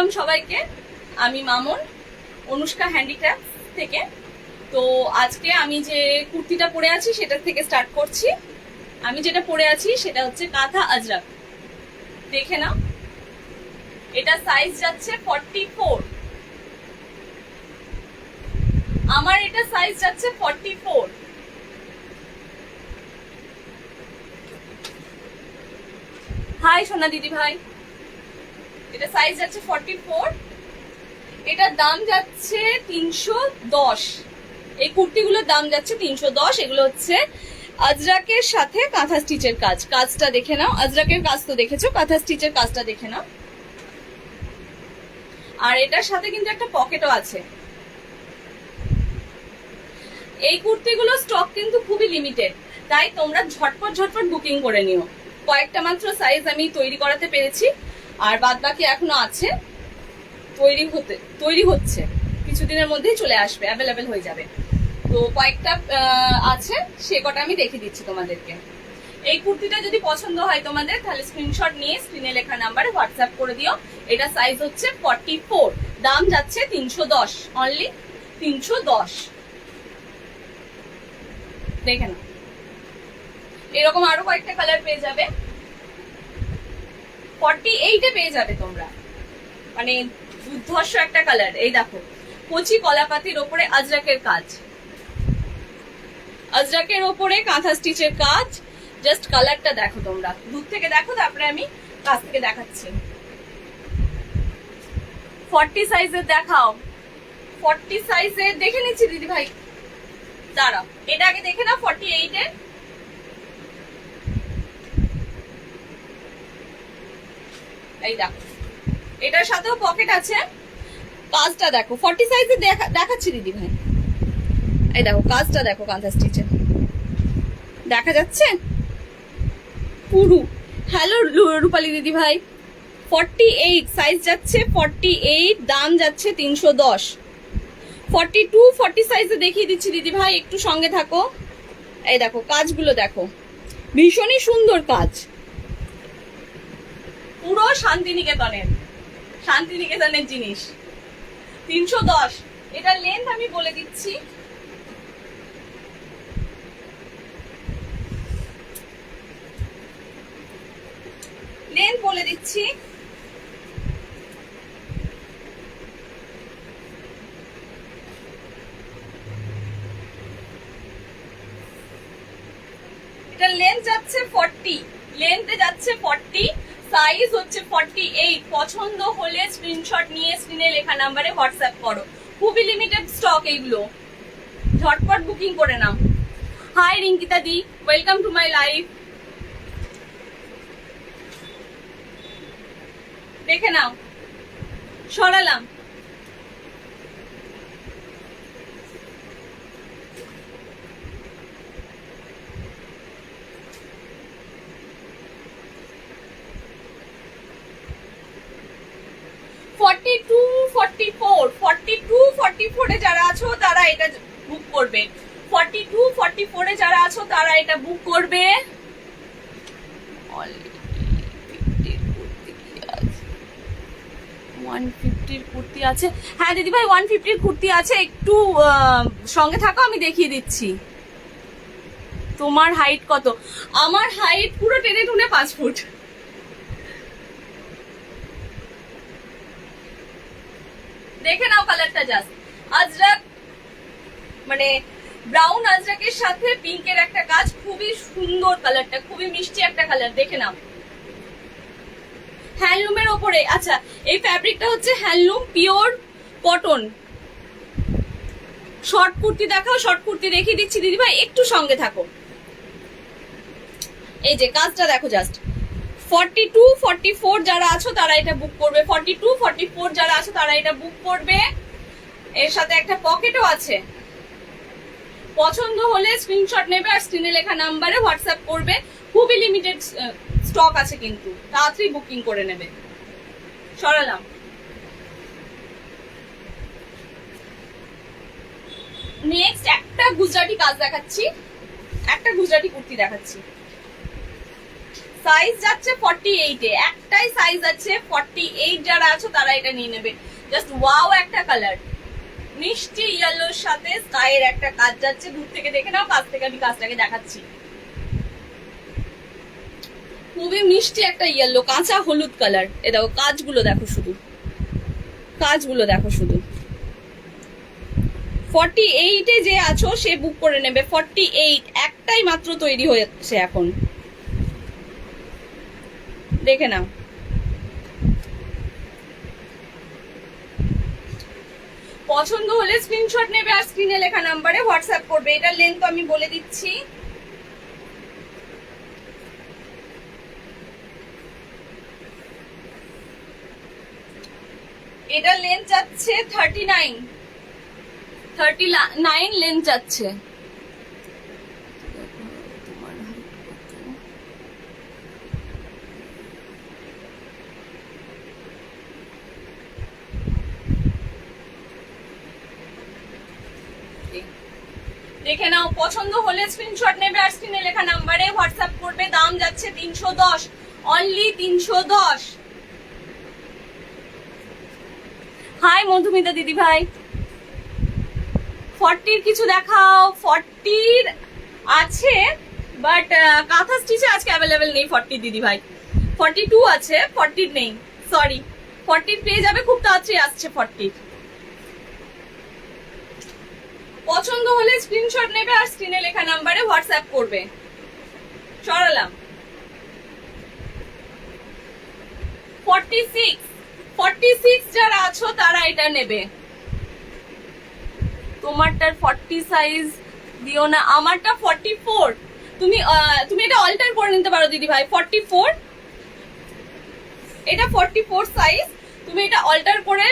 Welcome সবাইকে। আমি Mamun, Anushka handicraft থেকে। তো আজকে আমি যে কুর্তিটা পরে আছি সেটা থেকে স্টার্ট করছি। আমি যেটা পরে আছি সেটা হচ্ছে কাঁথা আজরাক। দেখে নাও, এটা সাইজ যাচ্ছে 44। আমার এটা সাইজ যাচ্ছে 44। হাই সোনা দিদি ভাই, এটা সাইজ যাচ্ছে 44। এটার দাম যাচ্ছে 310। এই কুর্তিগুলোর দাম যাচ্ছে 310। এগুলো হচ্ছে আজরাকের সাথে কাঁথা স্টিচের কাজ। কাজটা দেখে নাও, আজরাকের কাজ তো দেখেছো, কাঁথা স্টিচের কাজটা দেখে নাও। আর এটার সাথে কিন্তু একটা পকেটও আছে। এই কুর্তিগুলো স্টক কিন্তু খুবই লিমিটেড, তাই তোমরা ঝটপট ঝটপট বুকিং করে নিও। কয়েকটা মাত্র সাইজ আমি তৈরি করাতে পেরেছি, আর বাদ বাকি এখনো আছে, তৈরি হচ্ছে। কিছুদিনের মধ্যেই চলে আসবে, অ্যাভেলেবেল হয়ে যাবে। তো কয়েকটা আছে, সে কটা আমি দেখিয়ে দিচ্ছি তোমাদেরকে। এই কুর্তিটা যদি পছন্দ হয় তোমাদের, তাহলে স্ক্রিনশট নিয়ে স্ক্রিনে লেখা নাম্বারে হোয়াটসঅ্যাপ করে দিও। এটা সাইজ হচ্ছে 44, দাম যাচ্ছে 310, অনলি 310। দেখে নাও, এরকম আরো কয়েকটা কালার পেয়ে যাবে। 48-এ পেয়ে যাবে তোমরা, মানে দুর্ধর্ষ একটা কালার। এই দেখো, কচি কলাপাতির ওপরে আজরাকের কাজ, আজরাকের ওপরে কাঁথা স্টিচের কাজ। জাস্ট কালারটা দেখো, তোমরা দূর থেকে দেখো, তারপরে আমি কাছ থেকে দেখাচ্ছি। 40 সাইজের দেখাও। 40 সাইজের দেখে নিচ্ছি দিদি ভাই, দাঁড়াও, এটা আগে দেখে নাও। 48-এ এই দেখো, এটার সাথেও পকেট আছে। কাজটা দেখো, 40 সাইজে দেখাচ্ছি দিদি ভাই। এই দেখো কাজটা দেখো, কাঁথা স্টিচে দেখা যাচ্ছে পুরো। হ্যালো রূপালী দিদি ভাই, 48 সাইজ যাচ্ছে 48, দাম যাচ্ছে 310। 42, 40 সাইজে দেখিয়ে দিচ্ছি দিদি ভাই, একটু সঙ্গে থাকো। এই দেখো কাজগুলো দেখো, ভীষণই সুন্দর কাজ, পুরো শান্তিনিকেতনের জিনিস। 310। এটার লেন্থ আমি বলে দিচ্ছি, এটা লেন্থ যাচ্ছে 40, লেন্থে যাচ্ছে 40, সাইজ হচ্ছে 48। পছন্দ হলে স্ক্রিনশট নিয়ে স্ক্রিনে লেখা নাম্বারে হোয়াটসঅ্যাপ করো। খুবই লিমিটেড স্টক এইগুলো, ঝটপট বুকিং করে নাও। হাই রিঙ্কিতা দি, ওয়েলকাম টু মাই লাইফ। দেখে নাও, সরালাম। যারা আছো তারা এটা বুক করবে। 42, 44-এ যারা আছো তারা এটা বুক করবে। 150-র কুর্তি আছে। হ্যাঁ দিদি ভাই, 150-র কুর্তি আছে, একটু সঙ্গে থাকো, আমি দেখিয়ে দিচ্ছি। তোমার হাইট কত? আমার হাইট পুরো টেনে টুনে 5 ফুট। দেখে নাও কালারটা, জাস্ট আজরাক, মানে ব্রাউন আজরাকের সাথে পিঙ্কের একটা কাজ, খুবই সুন্দর কালারটা, খুবই মিষ্টি একটা কালার। দেখে নাও, হ্যান্ডলুমের ওপরে। আচ্ছা, এই ফ্যাব্রিকটা হচ্ছে handloom pure cotton. Short kurti দেখাও, শর্ট কুর্তি দেখিয়ে দিচ্ছি দিদি ভাই, একটু সঙ্গে থাকো। এই যে কাজটা দেখো, জাস্ট 42, 44 যারা আছো তারা এটা বুক করবে। 42, 44 যারা আছো তারা এটা বুক করবে। এর সাথে একটা পকেটও আছে। পছন্দ হলে স্ক্রিনশট নেবে আর স্ক্রিনে লেখা নাম্বারে হোয়াটসঅ্যাপ করবে। খুবই লিমিটেড স্টক আছে, কিন্তু তাড়াতাড়ি বুকিং করে নেবে। সরালাম। নেক্সট একটা গুজরাটি কাজ দেখাচ্ছি, একটা গুজরাটি কুর্তি দেখাচ্ছি। সাইজ যাচ্ছে 48 এ, একটাই সাইজ আছে 48, যারা আছো তারা এটা নিয়ে নেবে। জাস্ট ওয়াও একটা কালার, মিষ্টি ইয়েলোর সাথে স্কাইয়ের একটা কাজ যাচ্ছে। দূর থেকে দেখে নাও, কাছ থেকে আমি কাজটাকে দেখাচ্ছি। খুবই মিষ্টি একটা ইয়েলো, কাঁচা হলুদ কালার। এ দেখো কাজগুলো দেখো, শুধু কাজগুলো দেখো শুধু। 48 এ যে আছো সে বুক করে নেবে। 48 একটাই মাত্র তৈরি হয়েছে এখন, দেখে নাও। পছন্দ হলে স্ক্রিনশট নেবে আর স্ক্রিনে লেখা নাম্বারে হোয়াটসঅ্যাপ করবে। এটার লেন্থ আমি বলে দিচ্ছি, এটার লেন্থ যাচ্ছে 39 লেন্থ যাচ্ছে। দেখে নাও, পছন্দ হলে স্ক্রিনশট নেবে আর স্ক্রিনে লেখা নাম্বারে হোয়াটসঅ্যাপ করবে। দাম যাচ্ছে 310, অনলি 310। হাই মধুমিতা দিদি ভাই, 40 কিছু দেখাও। 40 আছে বাট কাঁথা স্টিচে আজকে অ্যাভেলেবেল নেই 40 দিদি ভাই। 42 আছে, 40 নেই, সরি। 40 পেয়ে যাবে খুব তাড়াতাড়ি, আসছে 40। পছন্দ হলে স্ক্রিনশট নেবে আর স্ক্রিনে লেখা নাম্বারে হোয়াটসঅ্যাপ করবে। সরালাম। 46 যারা আছো তারা এটা নেবে। তোমারটার 40 সাইজ দিও না, আমারটা 44। তুমি এটা অল্টার করে নিতে পারো দিদি ভাই। 44, এটা 44 সাইজ, তুমি এটা অল্টার করে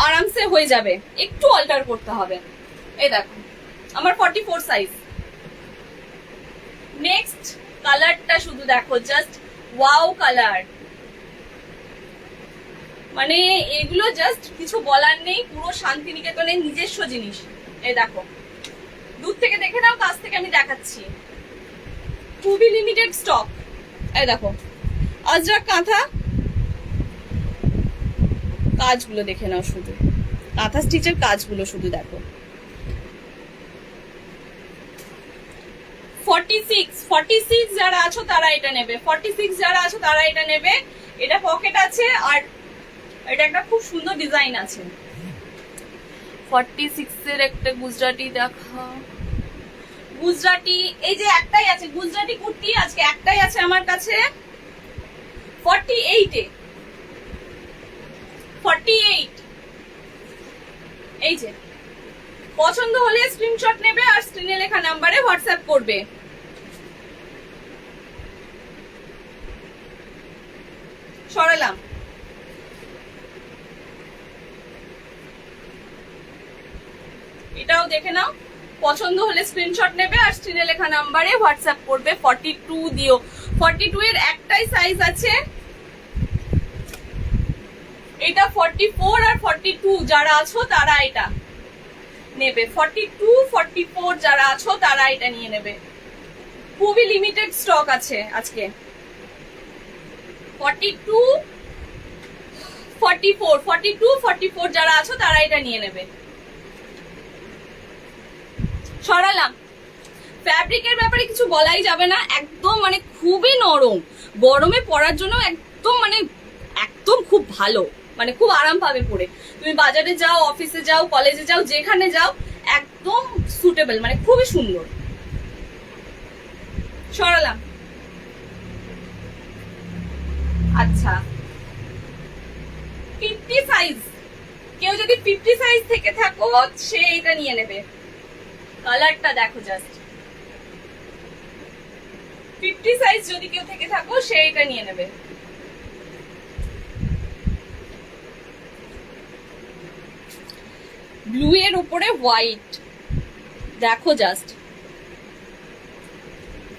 আরামসে হয়ে যাবে, একটু অল্টার করতে হবে। এই দেখো আমার 44 সাইজ। নেক্সট কালারটা শুধু দেখো, জাস্ট ওয়াও কালার। মানে এগুলো জাস্ট কিছু বলার নেই, পুরো শান্তিনিকেতনের নিজস্ব জিনিস। এই দেখো, দূর থেকে দেখে নাও, কাছ থেকে আমি দেখাচ্ছি। খুবই লিমিটেড স্টক। এই দেখো আজরাক কাঁথা, কাজগুলো দেখে নাও শুধু, কাঁথা স্টিচের কাজগুলো শুধু দেখো। 46 যারা আছো তারা এটা নেবে। 46 যারা আছো তারা এটা নেবে। এটা পকেট আছে আর এটা একটা খুব সুন্দর ডিজাইন আছে। 46 এর একটা গুজরাটি দেখা, গুজরাটি এই যে একটাই আছে, গুজরাটি কুর্তি আজকে একটাই আছে আমার কাছে 48 এ। 48 এই যে, পছন্দ হলে স্ক্রিনশট নেবে আর স্ক্রিনে লেখা নাম্বারে হোয়াটসঅ্যাপ করবে। সরালাম। এটাও দেখে নাও, পছন্দ হলে স্ক্রিনশট নেবে আর স্ক্রিনে লেখা নাম্বারে হোয়াটসঅ্যাপ করবে। 42 দিও। 42 এর একটাই সাইজ আছে, এটা 44 আর 42 যারা আছো তারা এটা নেবে। 42, 44 যারা আছো তারা এটা নিয়ে নেবে। খুবই লিমিটেড স্টক আছে আজকে। 42, 44 যারা আছো তারা এটা নিয়ে নেবে। সরালাম। ফ্যাব্রিকের ব্যাপারে কিছু বলাই যাবে না, একদম মানে খুবই নরম, গরমে পরার জন্য একদম মানে একদম খুব ভালো, মানে খুব আরাম পাবে পরে। তুমি বাজারে যাও, অফিসে যাও, কলেজে যাও, যেখানে যাও একদম সুটেবল, মানে খুবই সুন্দর। সরালাম। আচ্ছা 50 সাইজ, কেউ যদি 50 সাইজ থেকে থাকো সে এটা নিয়ে নেবে। কালারটা দেখো জাস্ট, 50 সাইজ যদি কেউ থেকে থাকো সে এটা নিয়ে নেবে। ব্লু এর উপরে হোয়াইট দেখো জাস্ট,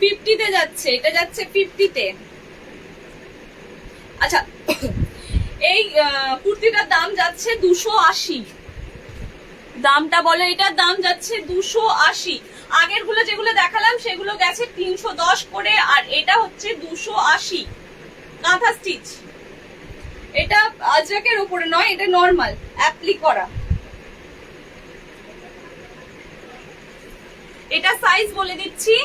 50 তে যাচ্ছে, এটা যাচ্ছে 50 তে। আচ্ছা এই কুর্তিটার দাম যাচ্ছে 280, দামটা বলো, এটার দাম যাচ্ছে 280। আগের গুলো যেগুলো দেখালাম সেগুলো গেছে 310 করে, আর এটা হচ্ছে 280 কাঁথা স্টিচ। এটা আজরাকের উপরে নয়, এটা নরমাল অ্যাপ্লি করা। এটা সাইজ বলে দিচ্ছি,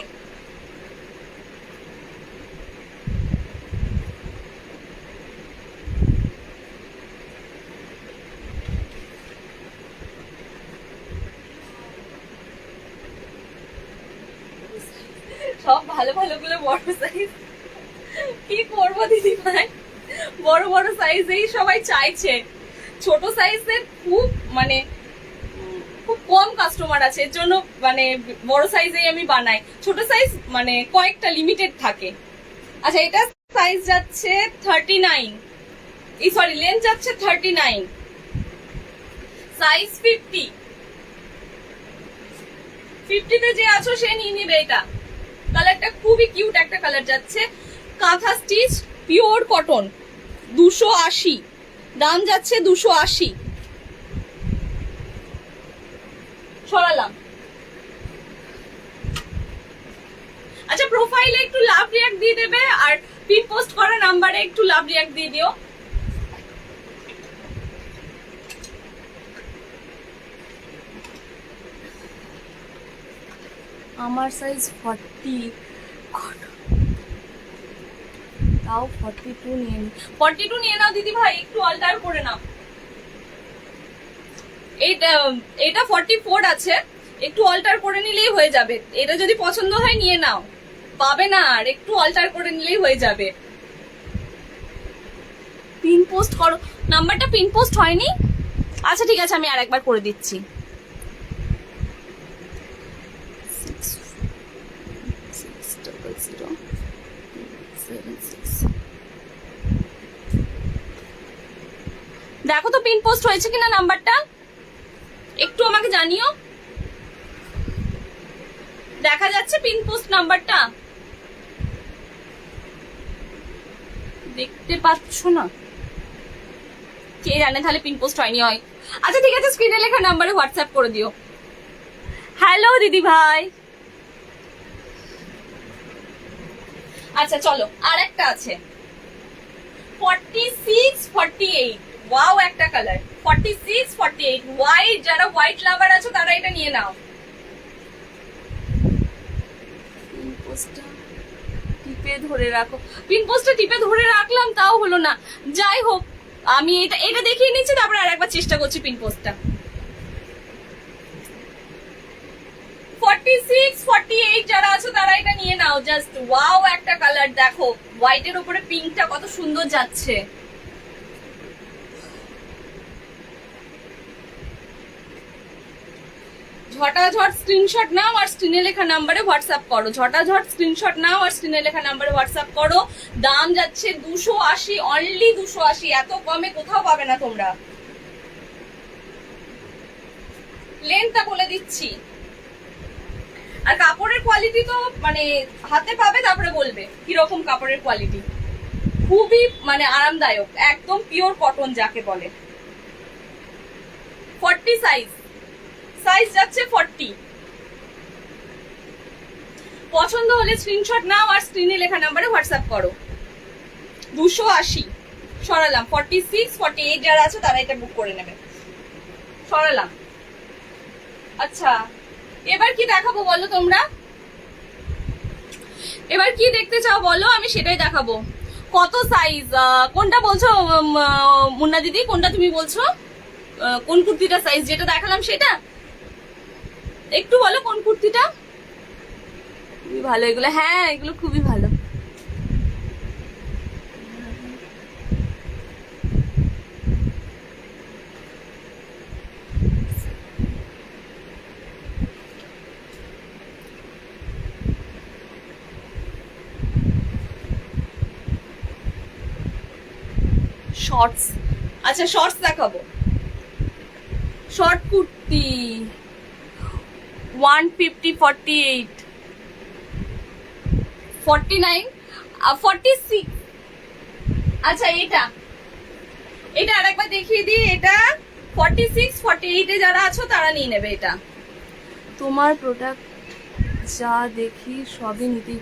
সব ভালো ভালো গুলো বড় সাইজ। কি করবো দিদি ভাই, বড় বড় সাইজেই সবাই চাইছে, ছোট সাইজের খুব মানে খুব কম কাস্টমার আছে, এর জন্য মানে বড় সাইজেই আমি বানাই। ছোট সাইজ মানে কয়েকটা লিমিটেড থাকে। আচ্ছা, এটা সাইজ যাচ্ছে 39, এই সরি লেন্থ যাচ্ছে 39, সাইজ 50। 50তে যে আছো সে নিয়ে নিবে। এটা কালারটা খুবই কিউট একটা কালার যাচ্ছে, কাঁথা স্টিচ পিওর কটন, 280, দাম যাচ্ছে 280। সরালাম। আচ্ছা, প্রোফাইলে একটু লাভ রিয়াক্ট দিয়ে দেবে, আর পিন পোস্ট করা নাম্বারে একটু লাভ রিয়াক্ট দিয়ে দিও। আমার সাইজ 40, তাও 42 নিয়ে নি। 42 নিয়ে নাও দিদি ভাই, একটু অল্টার করে নাও। এটা 44 আছে, একটু অল্টার করে নিলেই হয়ে যাবে। এটা যদি পছন্দ হয় নিয়ে নাও, পাবে না আর, একটু অল্টার করে নিলেই হয়ে যাবে। পিন পোস্ট করো, নাম্বারটা পিন পোস্ট হয়নি। আচ্ছা ঠিক আছে, আমি আর একবার করে দিচ্ছি। দেখো তো পিন পোস্ট হয়েছে কিনা নাম্বারটা, একটু আমাকে জানিও। দেখা যাচ্ছে পিন পোস্ট নাম্বারটা? দেখতে পাচ্ছ না? কে জানে, তাহলে পিন পোস্ট হয়নি হয়। আচ্ছা ঠিক আছে, স্ক্রিনে লেখা নাম্বারে হোয়াটসঅ্যাপ করে দিও। হ্যালো দিদি ভাই। আচ্ছা চলো, আর একটা আছে 46, 48, ওয়াও একটা কালার, 46, 48 হোয়াইট। যারা হোয়াইট লাভার আছো তারা এটা নিয়ে নাও। পিন পোস্টটা টিপে ধরে রাখো, পিন পোস্টটা টিপে ধরে রাখলাম তাও হলো না। যাই হোক, আমি এটা দেখিয়ে নিচ্ছি, তারপরে আর একবার চেষ্টা করছি পিন পোস্টটা। 46, 48 যারা আছো তারা এটা নিয়ে নাও। জাস্ট ওয়াও একটা কালার, দেখো হোয়াইটের উপরে পিঙ্কটা কত সুন্দর যাচ্ছে। ঝটাঝট স্ক্রিনশট নাও আর স্ক্রিনে লেখা নাম্বারে হোয়াটসঅ্যাপ করো। ঝটাঝট স্ক্রিনশট নাও আর স্ক্রিনে লেখা নাম্বারে হোয়াটসঅ্যাপ করো। দাম যাচ্ছে 280, অনলি 280, এত কমে কোথাও পাবে না তোমরা। লেন্থটা বলে দিচ্ছি, আর কাপড়ের কোয়ালিটি তো মানে হাতে পাবে তারপরে বলবে কিরকম কাপড়ের কোয়ালিটি। খুবই মানে আরামদায়ক, একদম পিওর কটন যাকে বলে। 40 সাইজ যাচ্ছে 40। পছন্দ হলে স্ক্রিনশট নাও আর স্ক্রিনে লেখা নাম্বারে হোয়াটসঅ্যাপ করো। 280 সরালাম। 46, 48 যারা আছে তারা এটা বুক করে নেবে। সরালাম। আচ্ছা, এবার কি দেখাবো বলো তোমরা? এবার কি দেখতে চাও বলো, আমি সেটাই দেখাবো। কত সাইজ, কোনটা বলছো মুন্না দিদি, কোনটা তুমি বলছো? কোন কুর্তিটা সাইজ যেটা দেখালাম সেটা একটু বলো, কোন কুর্তিটা? খুবই ভালো এগুলো, হ্যাঁ এগুলো খুবই ভালো। শর্টস, আচ্ছা শর্টস দেখাবো। শর্ট কুর্তি 150, 48, 49, 46। আচ্ছা এটা আরেকবার দেখিয়ে দিই। এটা 46, 48 এ যারা আছো তারা নিয়ে নেবে। এটা তোমার প্রোডাক্ট যা দেখি সবই নিতে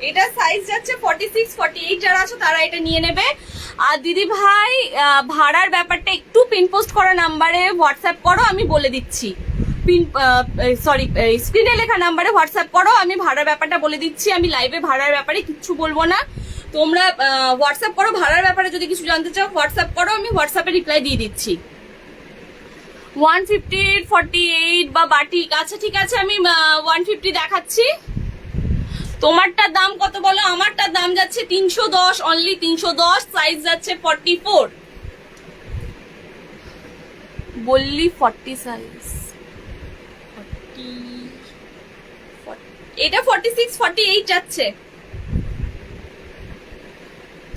এটা সাইজ যাচ্ছে 46 48 যারা আছো তারা এটা নিয়ে নেবে। আর দিদি ভাই ভাড়ার ব্যাপারটা একটু পিন পোস্ট করা নাম্বারে হোয়াটসঅ্যাপ করো, আমি বলে দিচ্ছি। স্ক্রিনে লেখা নাম্বারে হোয়াটসঅ্যাপ করো, আমি ভাড়ার ব্যাপারটা বলে দিচ্ছি। আমি লাইভে ভাড়ার ব্যাপারে কিচ্ছু বলবো না, তোমরা হোয়াটসঅ্যাপ করো। ভাড়ার ব্যাপারে যদি কিছু জানতে চাও হোয়াটসঅ্যাপ করো, আমি হোয়াটসঅ্যাপে রিপ্লাই দিয়ে দিচ্ছি। 150 48 বা বাটিক, আচ্ছা ঠিক আছে আমি 150 দেখাচ্ছি। তোমারটার দাম কত বলো? আমারটার দাম যাচ্ছে 310, অনলি 310, সাইজ যাচ্ছে 44। বললি 40 সাইজ, এটা 46 48 যাচ্ছে।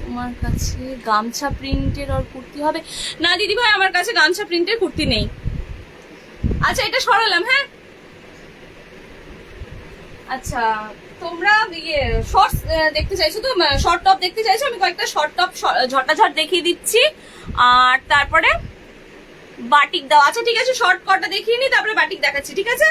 তোমার কাছে গামছা প্রিন্টের আর কুর্তি হবে না দিদি ভাই? আমার কাছে গামছা প্রিন্টের কুর্তি নেই। আচ্ছা এটা সরালাম। হ্যাঁ আচ্ছা তোমরা শর্টস দেখতে চাইছো তো, শর্ট টপ দেখতে চাইছো? আমি কয়েকটা শর্ট টপ ঝটাঝট দেখিয়ে দিচ্ছি, আর তারপরে বাটিক দাও। আচ্ছা ঠিক আছে, শর্ট কটটা দেখিয়ে নি, তারপরে বাটিক দেখাচ্ছি, ঠিক আছে?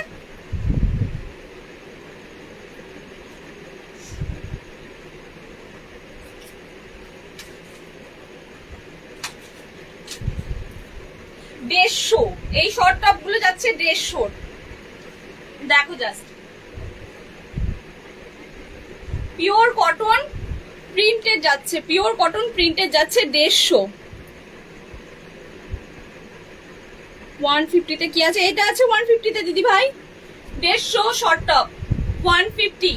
দেড়শো, এই শর্ট টপ গুলো যাচ্ছে 150। দেখো জাস্ট, পিওর কটন প্রিন্টেড যাচ্ছে, পিওর কটন প্রিন্টেড যাচ্ছে 150। 150 তে কি আছে? এটা আছে 150 তে দিদি ভাই, 150 শর্ট টপ 150।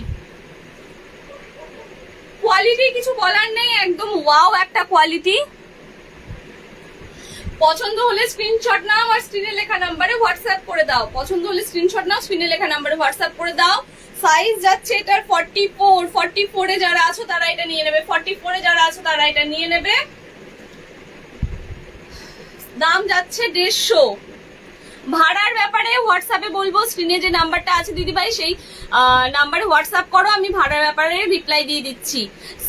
কোয়ালিটি কিছু বলার নেই, একদম ওয়াও একটা কোয়ালিটি। পছন্দ হলে স্ক্রিনশট নাও আর স্ক্রিনে লেখা নাম্বারে হোয়াটসঅ্যাপ করে দাও। পছন্দ হলে স্ক্রিনশট নাও, স্ক্রিনে লেখা নাম্বারে হোয়াটসঅ্যাপ করে দাও। সাইজ যাচ্ছে এটার 44। 44 এ যারা আছো তারা এটা নিয়ে নেবে। 44 এ যারা আছো তারা এটা নিয়ে নেবে। দাম যাচ্ছে 150। ভাড়ার ব্যাপারে হোয়াটসঅ্যাপে বলবো, স্ক্রিনে যে নাম্বারটা আছে দিদি ভাই সেই নাম্বারে হোয়াটসঅ্যাপ করো, আমি ভাড়ার ব্যাপারে রিপ্লাই দিয়ে দিচ্ছি।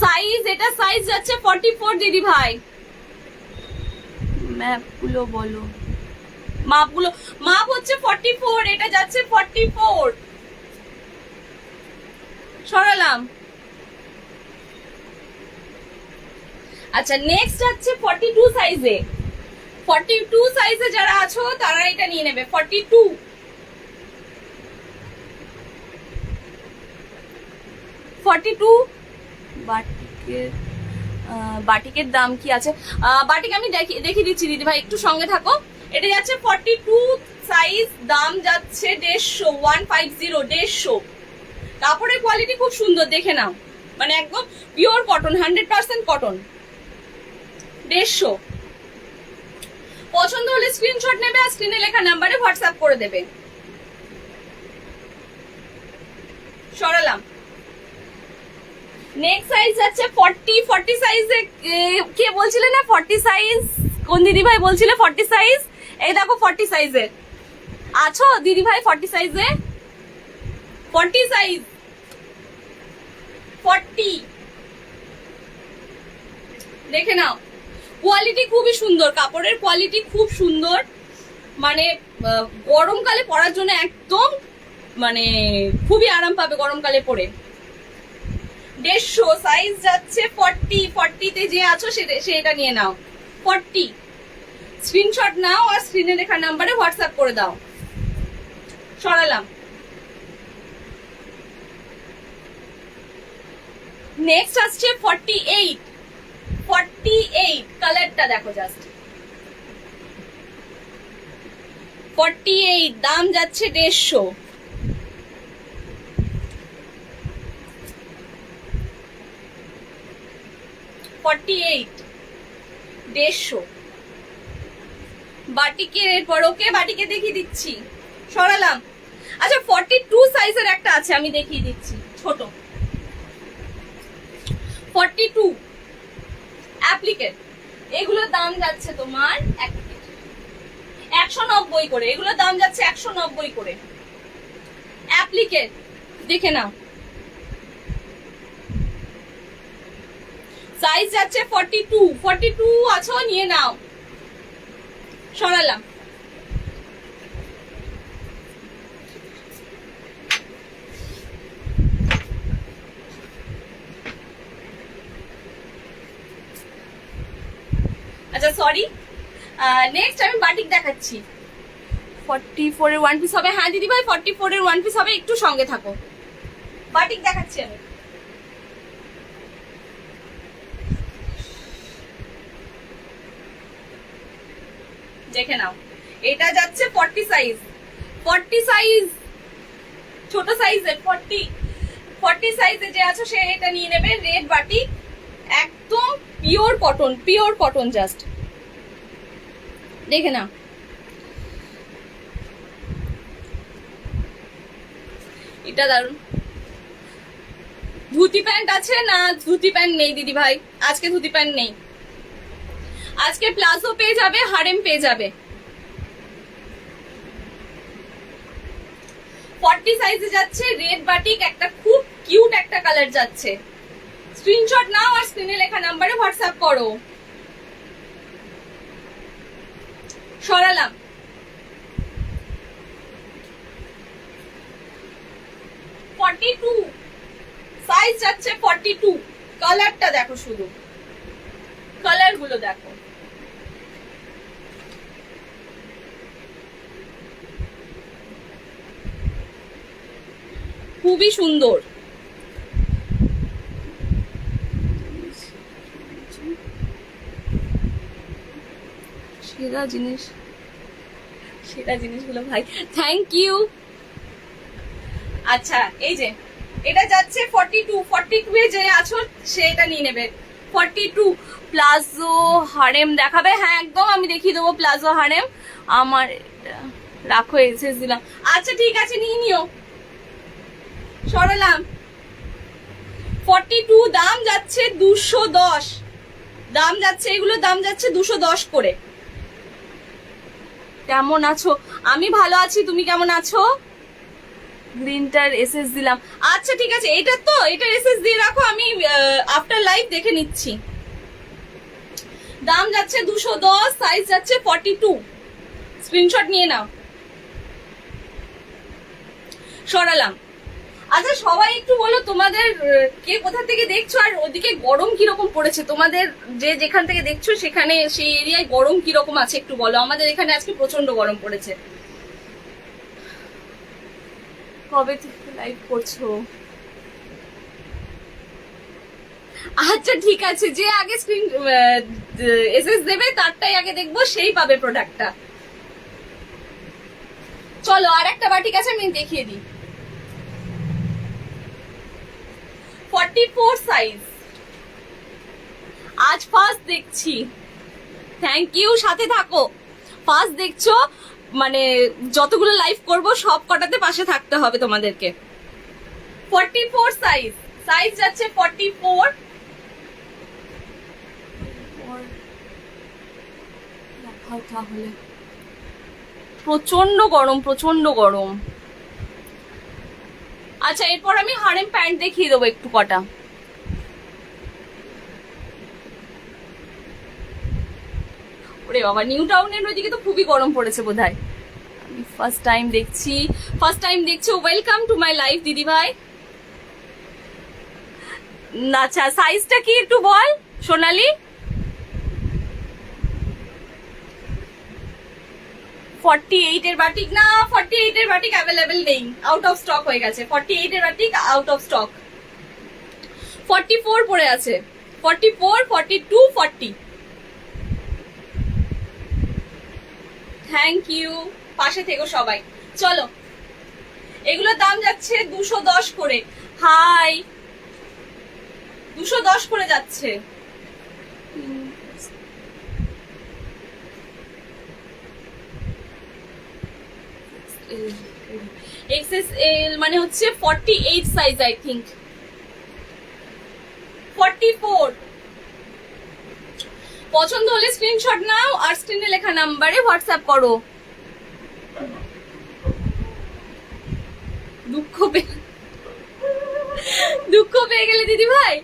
সাইজ, এটা সাইজ যাচ্ছে 44 দিদি ভাই। ম্যাপগুলো বলো, মাপগুলো, মাপ হচ্ছে 44, এটা যাচ্ছে 44। সরালাম। আচ্ছা নেক্সট হচ্ছে 42 সাইজে। 42 সাইজে যারা আছো তারা এটা নিয়ে নেবে। 42 বাটিকের দাম কি আছে? বাটিক আমি দেখিয়ে দিচ্ছি দিদি ভাই, একটু সঙ্গে থাকো। এটা যাচ্ছে 42 সাইজ, দাম যাচ্ছে 150। 150 150। কাপড়ের কোয়ালিটি খুব সুন্দর, দেখে নাও, মানে একদম পিওর কটন, 100% কটন। 150। পছন্দ হলে স্ক্রিনশট নেবে আর স্ক্রিনে লেখা নাম্বারে হোয়াটসঅ্যাপ করে দেবে। সরালাম। নেক্সট সাইজ যাচ্ছে 40। 40 সাইজে কে বলছিলে না 40 সাইজ? কোন দিদি ভাই বলছিলে 40 সাইজ? এই দেখো 40 সাইজে আছো দিদি ভাই। 40 সাইজে, 40 সাইজ 40, দেখে নাও। কোয়ালিটি খুবই সুন্দর, কাপড়ের কোয়ালিটি খুব সুন্দর, মানে গরমকালে পরার জন্য একদম মানে খুবই আরাম পাবে গরমকালে পরে। 150 সাইজ যাচ্ছে 40। 40 তে যে আছো সেটা নিয়ে নাও। 40 স্ক্রিনশট নাও আর স্ক্রিনে লেখা নাম্বারে হোয়াটসঅ্যাপ করে দাও। সরালাম। নেক্সট আসছে 48। 48 কালারটা দেখো জাস্ট। 48 দাম যাচ্ছে 150। 48 150 বাটিকের। এরপর ওকে বাটিকে দেখিয়ে দিচ্ছি। সরালাম। আচ্ছা 42 সাইজের একটা আছে, আমি দেখিয়ে দিচ্ছি, ছোট 42 অ্যাপ্লিকেট। এগুলোর দাম যাচ্ছে তোমার 190 করে। এগুলোর দাম যাচ্ছে 190 করে। অ্যাপ্লিকেট দেখে নাও। সাইজ যাচ্ছে 42 আছো, নিয়ে নাও। সরালাম। আচ্ছা সরি, নেক্সট আমি বাটিক দেখাচ্ছি। 44 এর ওয়ান পিস হবে। হ্যাঁ দিদি ভাই 44 এর ওয়ান পিস হবে, একটু সঙ্গে থাকো। বাটিক দেখাচ্ছি আমি। দেখে নাও, এটা যাচ্ছে 40 সাইজ, 40 সাইজ, ছোট সাইজের 40 সাইজে যে আছে সে এটা নিয়ে নেবে। রেড বাটিক, একদম পিওর কটন, জাস্ট দেখে নাও। এটা দারুন। ধুতি প্যান্ট আছে না? ধুতি প্যান্ট নেই দিদি ভাই, আজকে ধুতি প্যান্ট নেই। আজকে প্লাজো পেয়ে যাবে, হারেম পেয়ে যাবে। 40 সাইজে যাচ্ছে রেড বাটিক, একটা খুব কিউট একটা কালার যাচ্ছে। স্ক্রিনশট নাও আর স্ক্রিনে লেখা নাম্বারে হোয়াটসঅ্যাপ করো। সরালাম। সাইজ যাচ্ছে 42। কালারটা দেখো, শুধু কালার গুলো দেখো। খুবই সুন্দর। সেরা জিনিসগুলো ভাই, থ্যাংক ইউ। আচ্ছা এই যে এটা যাচ্ছে 42 এ যে আছো সে এটা নিয়ে নেবে। 42 প্লাজো হারেম দেখাবে? হ্যাঁ একদম, আমি দেখিয়ে দেবো প্লাজো হারেম। আমার রাখো, এসেস দিলাম। আচ্ছা ঠিক আছে, নিয়ে নিও। সরালাম। 42 দাম যাচ্ছে 210, দাম যাচ্ছে, এগুলো দাম যাচ্ছে 210 করে। কেমন আছো? আমি ভালো আছি, তুমি কেমন আছো? গ্রিনটার এসএস দিলাম। আচ্ছা ঠিক আছে, এটা তো এটার এসএস দিয়ে রাখো, আমি আফটার লাইভ দেখে নিচ্ছি। দাম যাচ্ছে 210, সাইজ যাচ্ছে 42। স্ক্রিনশট নিয়ে নাও। সরালাম। আচ্ছা সবাই একটু বলো তোমাদের কে কোথা থেকে দেখছো, আর ওদিকে গরম কিরকম পড়েছে? তোমাদের যে যেখান থেকে দেখছো সেখানে সেই এরিয়ায় গরম কিরকম আছে একটু বলো। আমাদের এখানে আজকে প্রচন্ড গরম পড়েছে। কবে থেকে লাইভ করছো? আচ্ছা ঠিক আছে, যে আগে স্ক্রিন এসএস দেবে তারটাই আগে দেখবো, সেই পাবে প্রোডাক্টটা। চলো আর একটা বাটিক আছে, আমি দেখিয়ে দিই। 44 সাইজ, আজ ফার্স্ট দেখছি। থ্যাংক ইউ, সাথে থাকো। ফার্স্ট দেখছো মানে যতগুলো লাইভ করব সব কটাতে পাশে থাকতে হবে তোমাদেরকে। 44 সাইজ, সাইজ যাচ্ছে 44। তাহলে প্রচন্ড গরম। আচ্ছা এরপর আমি হারেম প্যান্ট দেখিয়ে দেবো একটু কটা। ওরে বাবা, নিউ টাউনের ওইদিকে তো খুবই গরম পড়েছে বোধহয়। আমি ফার্স্ট টাইম দেখছি। ওয়েলকাম টু মাই লাইফ দিদি ভাই। আচ্ছা সাইজটা কি একটু বল সোনালি। 48 এর বাটিক না, 48 এর বাটিক অ্যাভেলেবেল নেই, আউট অফ স্টক হয়ে গেছে। 48 এর বাটিক আউট অফ স্টক। 44 পড়ে আছে। 44, 42, 40। থ্যাংক ইউ, পাশে থেকো সবাই। চলো, এগুলোর দাম যাচ্ছে 210 করে। হাই, 210 করে যাচ্ছে। XSL মানে হচ্ছে 48 সাইজ, আই থিংক 44। পছন্দ হলে স্ক্রিনশট নাও আর স্ক্রিনে লেখা নাম্বারে হোয়াটসঅ্যাপ করো। দুঃখ পেয়ে গেলে দিদি ভাই,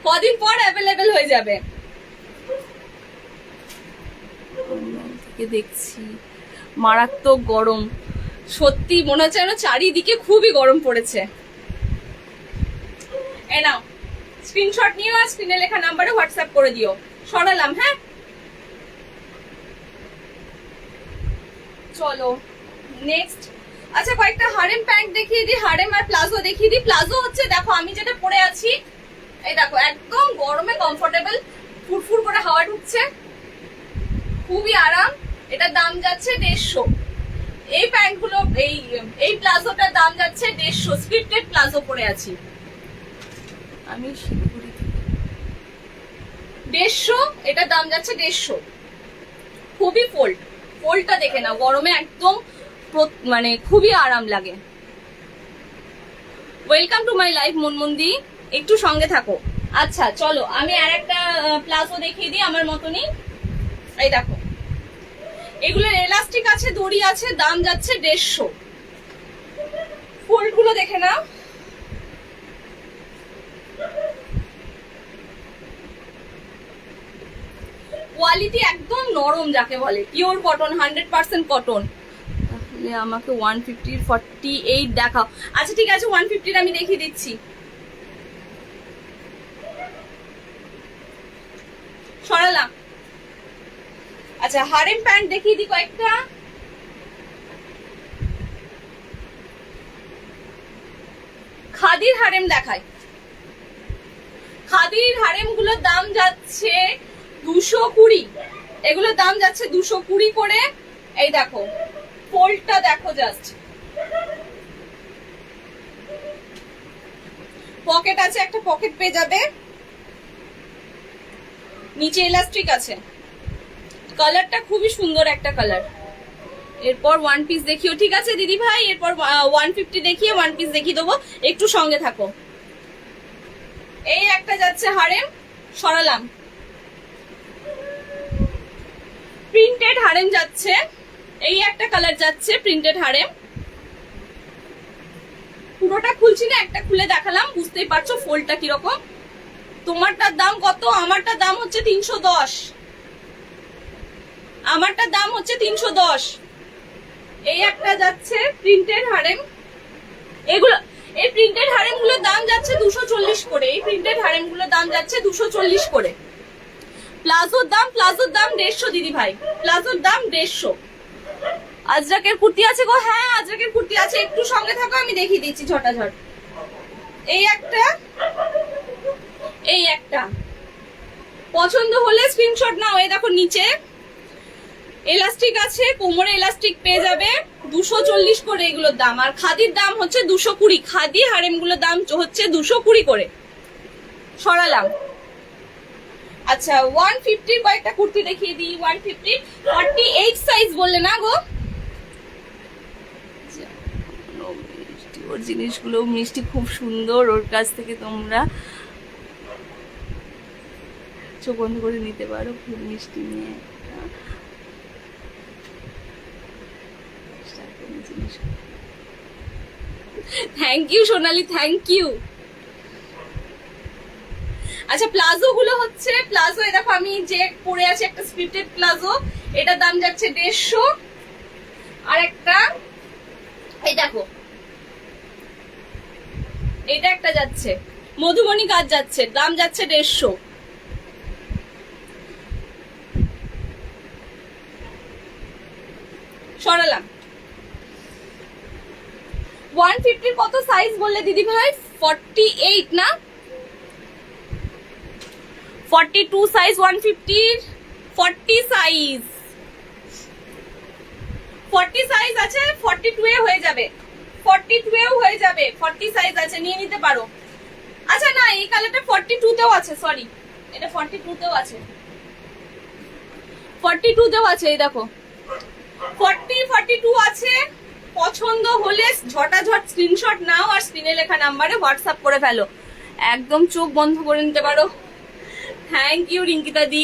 কদিন পর অ্যাভেলেবেল হয়ে যাবে। দেখছি মারাত্মক গরম, সত্যি মনে হচ্ছে যেন চারিদিকে খুবই গরম পড়েছে। এই নাও স্ক্রিনশট নিও আর স্ক্রিনে লেখা নাম্বারে হোয়াটসঅ্যাপ করে দিও। সরালাম, হ্যাঁ চলো নেক্সট। আচ্ছা কয়েকটা হারেম প্যান্ট দেখিয়ে দিই, হারেম আর প্লাজো দেখিয়ে দিই। প্লাজো হচ্ছে দেখো আমি যেটা পরে আছি, এই দেখো একদম গরমে কমফোর্টেবল, ফুরফুর করে হাওয়া ঢুকছে, খুবই আরাম। এটার দাম যাচ্ছে 150। এই প্যান্ট গুলো এই প্লাজোটার দাম যাচ্ছে 150। স্ক্রিপ্টেড প্লাজো পরে আছি আমি, 150, এটার দাম যাচ্ছে 150। খুবই ফোল্ডটা দেখে নাও, গরমে একদম মানে খুবই আরাম লাগে। ওয়েলকাম টু মাই লাইফ মনমন্দি, একটু সঙ্গে থাকো। আচ্ছা চলো আমি আর একটা প্লাজো দেখিয়ে দিই আমার মতনই। এই দেখো এগুলোর এলাস্টিক আছে, দড়ি আছে, দাম যাচ্ছে 150। ফোল্ড গুলো দেখে নাও, কোয়ালিটি একদম নরম, যাকে বলে পিওর কটন, 100% কটন। তাহলে আমাকে 150 48 দেখাও। আচ্ছা ঠিক আছে 150 আমি দেখিয়ে দিচ্ছি। সরালাম। আচ্ছা হারেম প্যান্ট দেখিয়ে দিই কয়েকটা। খাদির হারেম দেখায়। খাদির হারেম গুলোর দাম যাচ্ছে 220। এগুলোর দাম যাচ্ছে 220 করে। এই দেখো ফোল্ডটা দেখো, জাস্ট পকেট আছে, একটা পকেট পেয়ে যাবে, নিচে ইলাস্টিক আছে। কালারটা খুবই সুন্দর একটা কালার। এরপর ওয়ান পিস দেখিও, ঠিক আছে দিদি ভাই, এরপর 150 দেখিয়ে ওয়ান পিস দেখিয়ে দেবো, একটু সঙ্গে থাকো। এই একটা যাচ্ছে হারেম, সরালাম। প্রিন্টেড হারেম যাচ্ছে, এই একটা কালার যাচ্ছে প্রিন্টেড হারেম। পুরোটা খুলছি না, একটা খুলে দেখালাম, বুঝতেই পারছো ফোল্ডটা কিরকম। তোমারটার দাম কত? আমারটার দাম হচ্ছে 310। আমারটার দাম হচ্ছে 310। এই একটা যাচ্ছে প্রিন্টেড হারেম। এগুলো এই প্রিন্টেড হারেম গুলোর দাম যাচ্ছে 240 করে। এই প্রিন্টেড হারেম গুলোর দাম যাচ্ছে 240 করে। প্লাজোর দাম 150 দিদি ভাই, প্লাজোর দাম 150। আজরাকের কুর্তি আছে গো, হ্যাঁ আজরাকের কুর্তি আছে, একটু সঙ্গে থাকো আমি দেখিয়ে দিচ্ছি ঝটাঝট। এই একটা, এই একটা পছন্দ হলে স্ক্রিনশট নাও। এই দেখো নিচে এলাস্টিক আছে, কোমরে এলাস্টিক পেয়ে যাবে, 240 করে এগুলোর দাম। আর খাদির দাম হচ্ছে 220। খাদি হারেম গুলোর দাম হচ্ছে 220 করে। সরালাম। আচ্ছা 150 কয়েকটা কুর্তি দেখিয়ে দিই। 150 48 সাইজ বললে না গো? ওর জিনিসগুলো মিষ্টি, খুব সুন্দর। ওর কাছ থেকে তোমরা চোখ বন্ধ করে নিতে পারো, খুব মিষ্টি নিয়ে। Thank you Sonali, thank you. আচ্ছা প্লাজো গুলো হচ্ছে, প্লাজো এই দেখো আমি যে পরে আছি একটা স্ক্রিপ্টেড প্লাজো, এটার দাম যাচ্ছে 150। আর একটা এই দেখো এটা একটা যাচ্ছে মধুবনী কাজ যাচ্ছে, দাম যাচ্ছে 150। সরালাম। 150 কত সাইজ বললে দিদি ভাই? 48 না? 42 সাইজ 150, 40 সাইজ, 40 সাইজ আছে, 42 এ হয়ে যাবে, 42 এও হয়ে যাবে, 40 সাইজ আছে, নিয়ে নিতে পারো। আচ্ছা না এই কালারটা 42 তেও আছে, সরি এটা 42 তেও আছে, 42 তেও আছে। এই দেখো 40 42 আছে। পছন্দ হলে ঝটাঝট স্ক্রিনশট নাও আর স্ক্রিনে লেখা নাম্বারে হোয়াটসঅ্যাপ করে ফেলো, একদম চোখ বন্ধ করে নিতে পারো। থ্যাংক ইউ রিঙ্কিতা দি।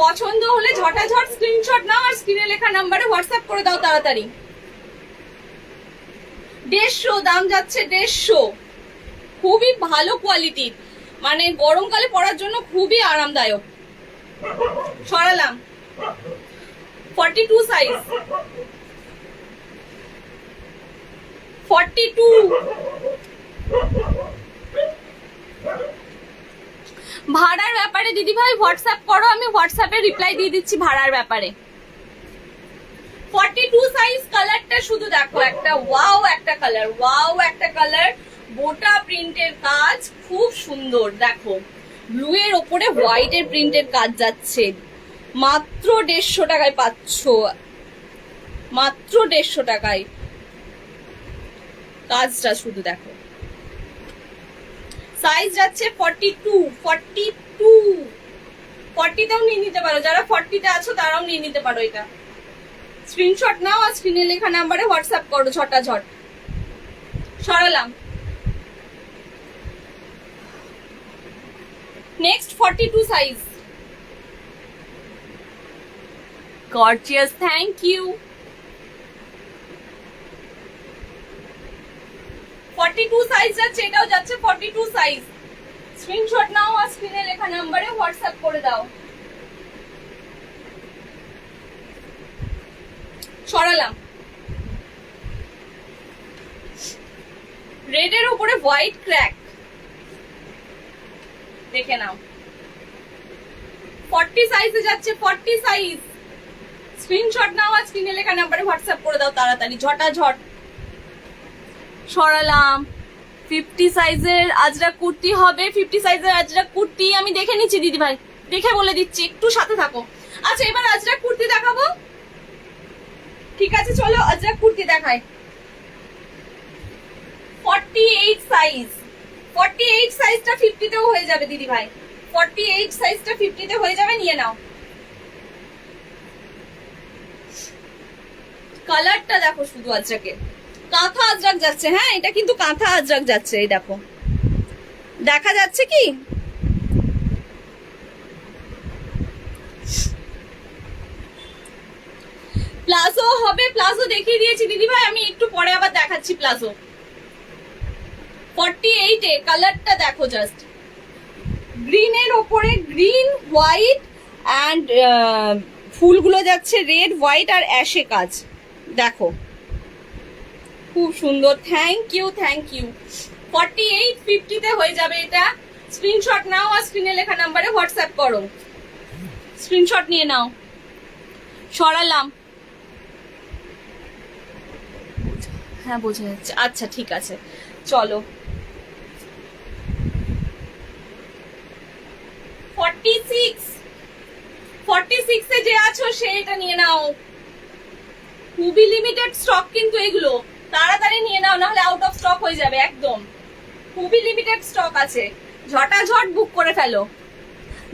পছন্দ হলে ঝটাঝট স্ক্রিনশট নাও আর স্ক্রিনে লেখা নাম্বারে হোয়াটসঅ্যাপ করে দাও তাড়াতাড়ি। 150 দাম যাচ্ছে 150, খুবই ভালো কোয়ালিটির। মানে গরমকালে পরার জন্য খুবই আরামদায়ক। সরালাম। 42 সাইজ, 42। ভাড়ার ব্যাপারে দিদি ভাই হোয়াটসঅ্যাপ করো, আমি হোয়াটসঅ্যাপে রিপ্লাই দিয়ে দিচ্ছি ভাড়ার ব্যাপারে। 42 সাইজ। কালারটা শুধু দেখো, একটা ওয়াও একটা কালার, ওয়াও একটা কালার, বোটা প্রিন্টের কাজ, খুব সুন্দর। দেখো ব্লু এর ওপরে হোয়াইটের প্রিন্টের কাজ যাচ্ছে, মাত্র 150 টাকায় পাচ্ছ, মাত্র 150 টাকায়। কাজটা শুধু দেখো। সাইজ যাচ্ছে 42, 40তেও নিয়ে নিতে পারো, যারা 40তে আছো তারাও নিয়ে নিতে পারো। এটা স্ক্রিনশট নাও আর স্ক্রিনে লেখা নাম্বারে হোয়াটসঅ্যাপ করো ঝটাঝট। সরালাম। Next 42 size, gorgeous, thank you. 42 size যাচ্ছে, এটাও যাচ্ছে 42 সাইজ। স্ক্রিনশট নাও আর স্ক্রিনে লেখা নাম্বারে হোয়াটসঅ্যাপ করে দাও। সরালাম। রেডের উপরে হোয়াইট ক্র্যাক, দেখে নাও। 40 সাইজে যাচ্ছে, 40 সাইজ। স্ক্রিনশট নাও আর স্ক্রিনে লেখা নাম্বারে হোয়াটসঅ্যাপ করে দাও তাড়াতাড়ি, ঝটাঝট। সরালাম। 50 সাইজের আজরাক কুর্তি হবে, 50 সাইজের আজরাক কুর্তি আমি দেখে নিচ্ছি দিদি ভাই, দেখে বলে দিচ্ছি, একটু সাথে থাকো। আচ্ছা এবার আজরাক কুর্তি দেখাবো, ঠিক আছে চলো আজরাক কুর্তি দেখাই। 48 সাইজ, 48 সাইজটা 50তেও হয়ে যাবে দিদি ভাই, 48 সাইজটা 50তে হয়ে যাবে, নিয়ে নাও। কালারটা দেখো শুধু আজরাকে, কাঁথা আজরাক যাচ্ছে। হ্যাঁ এটা কিন্তু কাঁথা আজরাক যাচ্ছে, এই দেখো, দেখা যাচ্ছে কি? প্লাজো হবে, প্লাজো দেখিয়ে দিয়েছি দিদি ভাই, আমি একটু পরে আবার দেখাচ্ছি প্লাজো। 48 এ কালারটা দেখো জাস্ট, গ্রিনের ওপরে গ্রিন হোয়াইট অ্যান্ড ফুলগুলো যাচ্ছে রেড হোয়াইট আর অ্যাশে কাজ, দেখো খুব সুন্দর। Thank you, thank you. 48 50তে হয়ে যাবে এটা। স্ক্রিনশট নাও আর স্ক্রিনে লেখা নাম্বারে হোয়াটসঅ্যাপ করো, স্ক্রিনশট নিয়ে নাও। সরালাম। হ্যাঁ বোঝা যাচ্ছে, আচ্ছা ঠিক আছে চলো। 46 এ যে আছো সে এটা নিয়ে নাও, খুবই লিমিটেড স্টক কিন্তু এগুলো, তাড়াতাড়ি নিয়ে নাও নাহলে আউট অফ স্টক হয়ে যাবে একদম, খুবই লিমিটেড স্টক আছে, ঝটাঝট বুক করে ফেলো।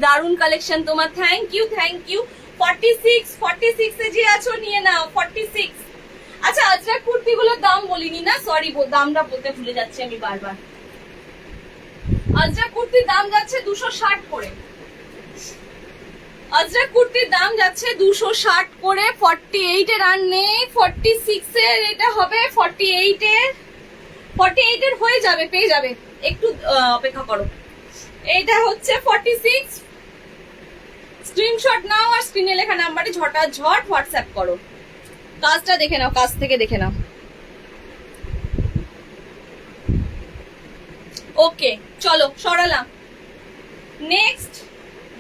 দারুন কালেকশন তোমার, থ্যাংক ইউ, থ্যাংক ইউ। 46 এ যে আছো নিয়ে নাও, 46। আচ্ছা আজরাক কুর্তিগুলোর দাম বলিনি না, সরি দামটা বলতে ভুলে যাচ্ছি আমি বারবার। আজরাক কুর্তির দাম যাচ্ছে 260 করে, আজরাক কুর্তির দাম যাচ্ছে 260 করে। 48 এর আর নেই, 46 এর এটা হবে, 48 এর হয়ে যাবে, পেয়ে যাবে, একটু অপেক্ষা করো। এইটা হচ্ছে 46। স্ক্রিনশট নাও আর স্ক্রিনে লেখা নাম্বারে ঝটাঝট হোয়াটসঅ্যাপ করো। কাজটা দেখে নাও, কাজ থেকে দেখে নাও। ওকে চলো সরালাম। নেক্সট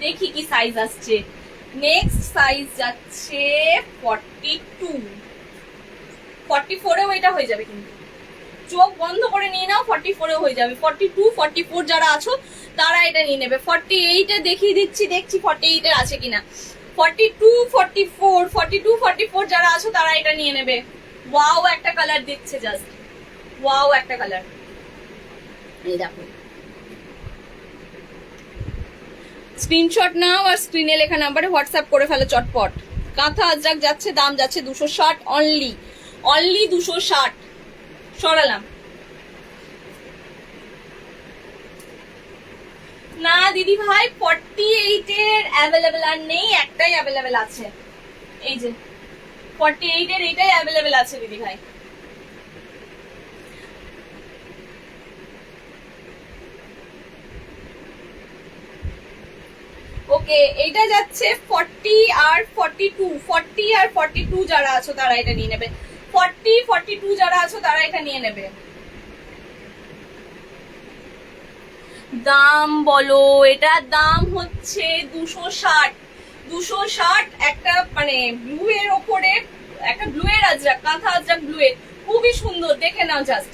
দেখি কি সাইজ আসছে। নেক্সট সাইজ যাচ্ছে 42, 44এও এটা হয়ে যাবে, কিন্তু চোখ বন্ধ করে নিয়ে নাও, 44এও হয়ে যাবে। 42 44 যারা আছো তারা এটা নিয়ে নেবে। 48 এ দেখিয়ে দিচ্ছি, দেখছি 48 এর আছে কিনা। 42 44 যারা আছো তারা এটা নিয়ে নেবে। ওয়াও একটা কালার দিচ্ছে, জাস্ট ওয়াও একটা কালার, এই দেখো। স্ক্রিনশট নাও আর স্ক্রিনে লেখা নাম্বারে হোয়াটসঅ্যাপ করে ফেলো চটপট। কাঁথা আজরাক যাচ্ছে, দাম যাচ্ছে 260 অনলি, অনলি 260। সরালাম। না দিদি ভাই 48 এর অ্যাভেলেবেল আর নেই, একটাই অ্যাভেলেবেল আছে, এই যে 48 এর এটাই অ্যাভেলেবেল আছে দিদি ভাই। ওকে, এইটা যাচ্ছে 40 আর 42, 40 আর 42 যারা আছো তারা এটা নিয়ে নেবে। 40 42 যারা আছো তারা এটা নিয়ে নেবে। দাম বলো, এটার দাম হচ্ছে 260। 260 একটা মানে ব্লু এর ওপরে, একটা ব্লু এর আজরাক, কাঁথা আজরাক ব্লু এর, খুবই সুন্দর, দেখে নাও জাস্ট।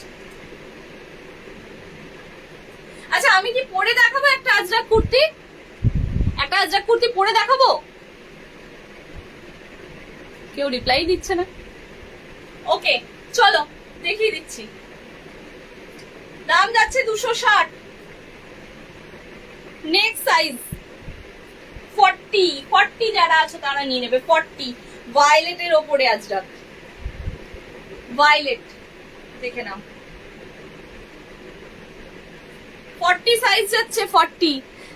আচ্ছা আমি কি পরে দেখাবো একটা আজরাক কুর্তি? একটা আজরাক কুর্তি পরে দেখাবো? কেউ রিপ্লাই দিচ্ছে না। ওকে চলো দেখিয়ে দিচ্ছি। দাম যাচ্ছে 260। নেক্সট সাইজ 40, 40 যারা আছো তারা নিয়ে নেবে। 40 ভায়োলেটের ওপরে আজরাক, ভায়োলেট, দেখে নাও। 40 সাইজ যাচ্ছে 40।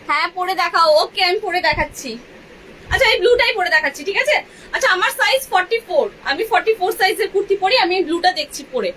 হ্যাঁ পরে দেখাও। ওকে আমি পরে দেখাচ্ছি। আচ্ছা এই ব্লুটাই পরে দেখাচ্ছি, ঠিক আছে? আচ্ছা আমার সাইজ 44, আমি 44 সাইজের কুর্তি পরি, আমি এই ব্লুটা দেখছি পরে।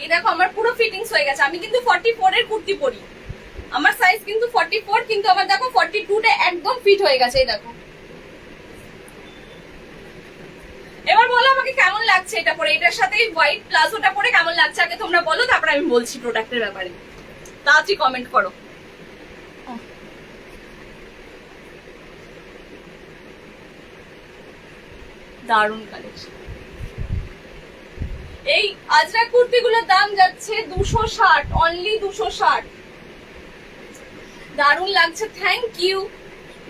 এই দেখো আমার পুরো ফিটিংস হয়ে গেছে। আমি কিন্তু 44 এর কুর্তি পরি, আমার সাইজ কিন্তু 44, কিন্তু আমার দেখো 42টা একদম ফিট হয়ে গেছে। এই দেখো। এবার বলো আমাকে কেমন লাগছে এটা পরে, এটার সাথে হোয়াইট প্লাজোটা পরে কেমন লাগছে আগে তোমরা বলো, তারপর আমি বলছি প্রোডাক্টের ব্যাপারে। তাড়াতাড়ি কমেন্ট করো। দারুণ কালেকশন। এই আজরাক কুর্তিগুলোর দাম যাচ্ছে 260, অনলি 260। দারুণ লাগছে, থ্যাংক ইউ।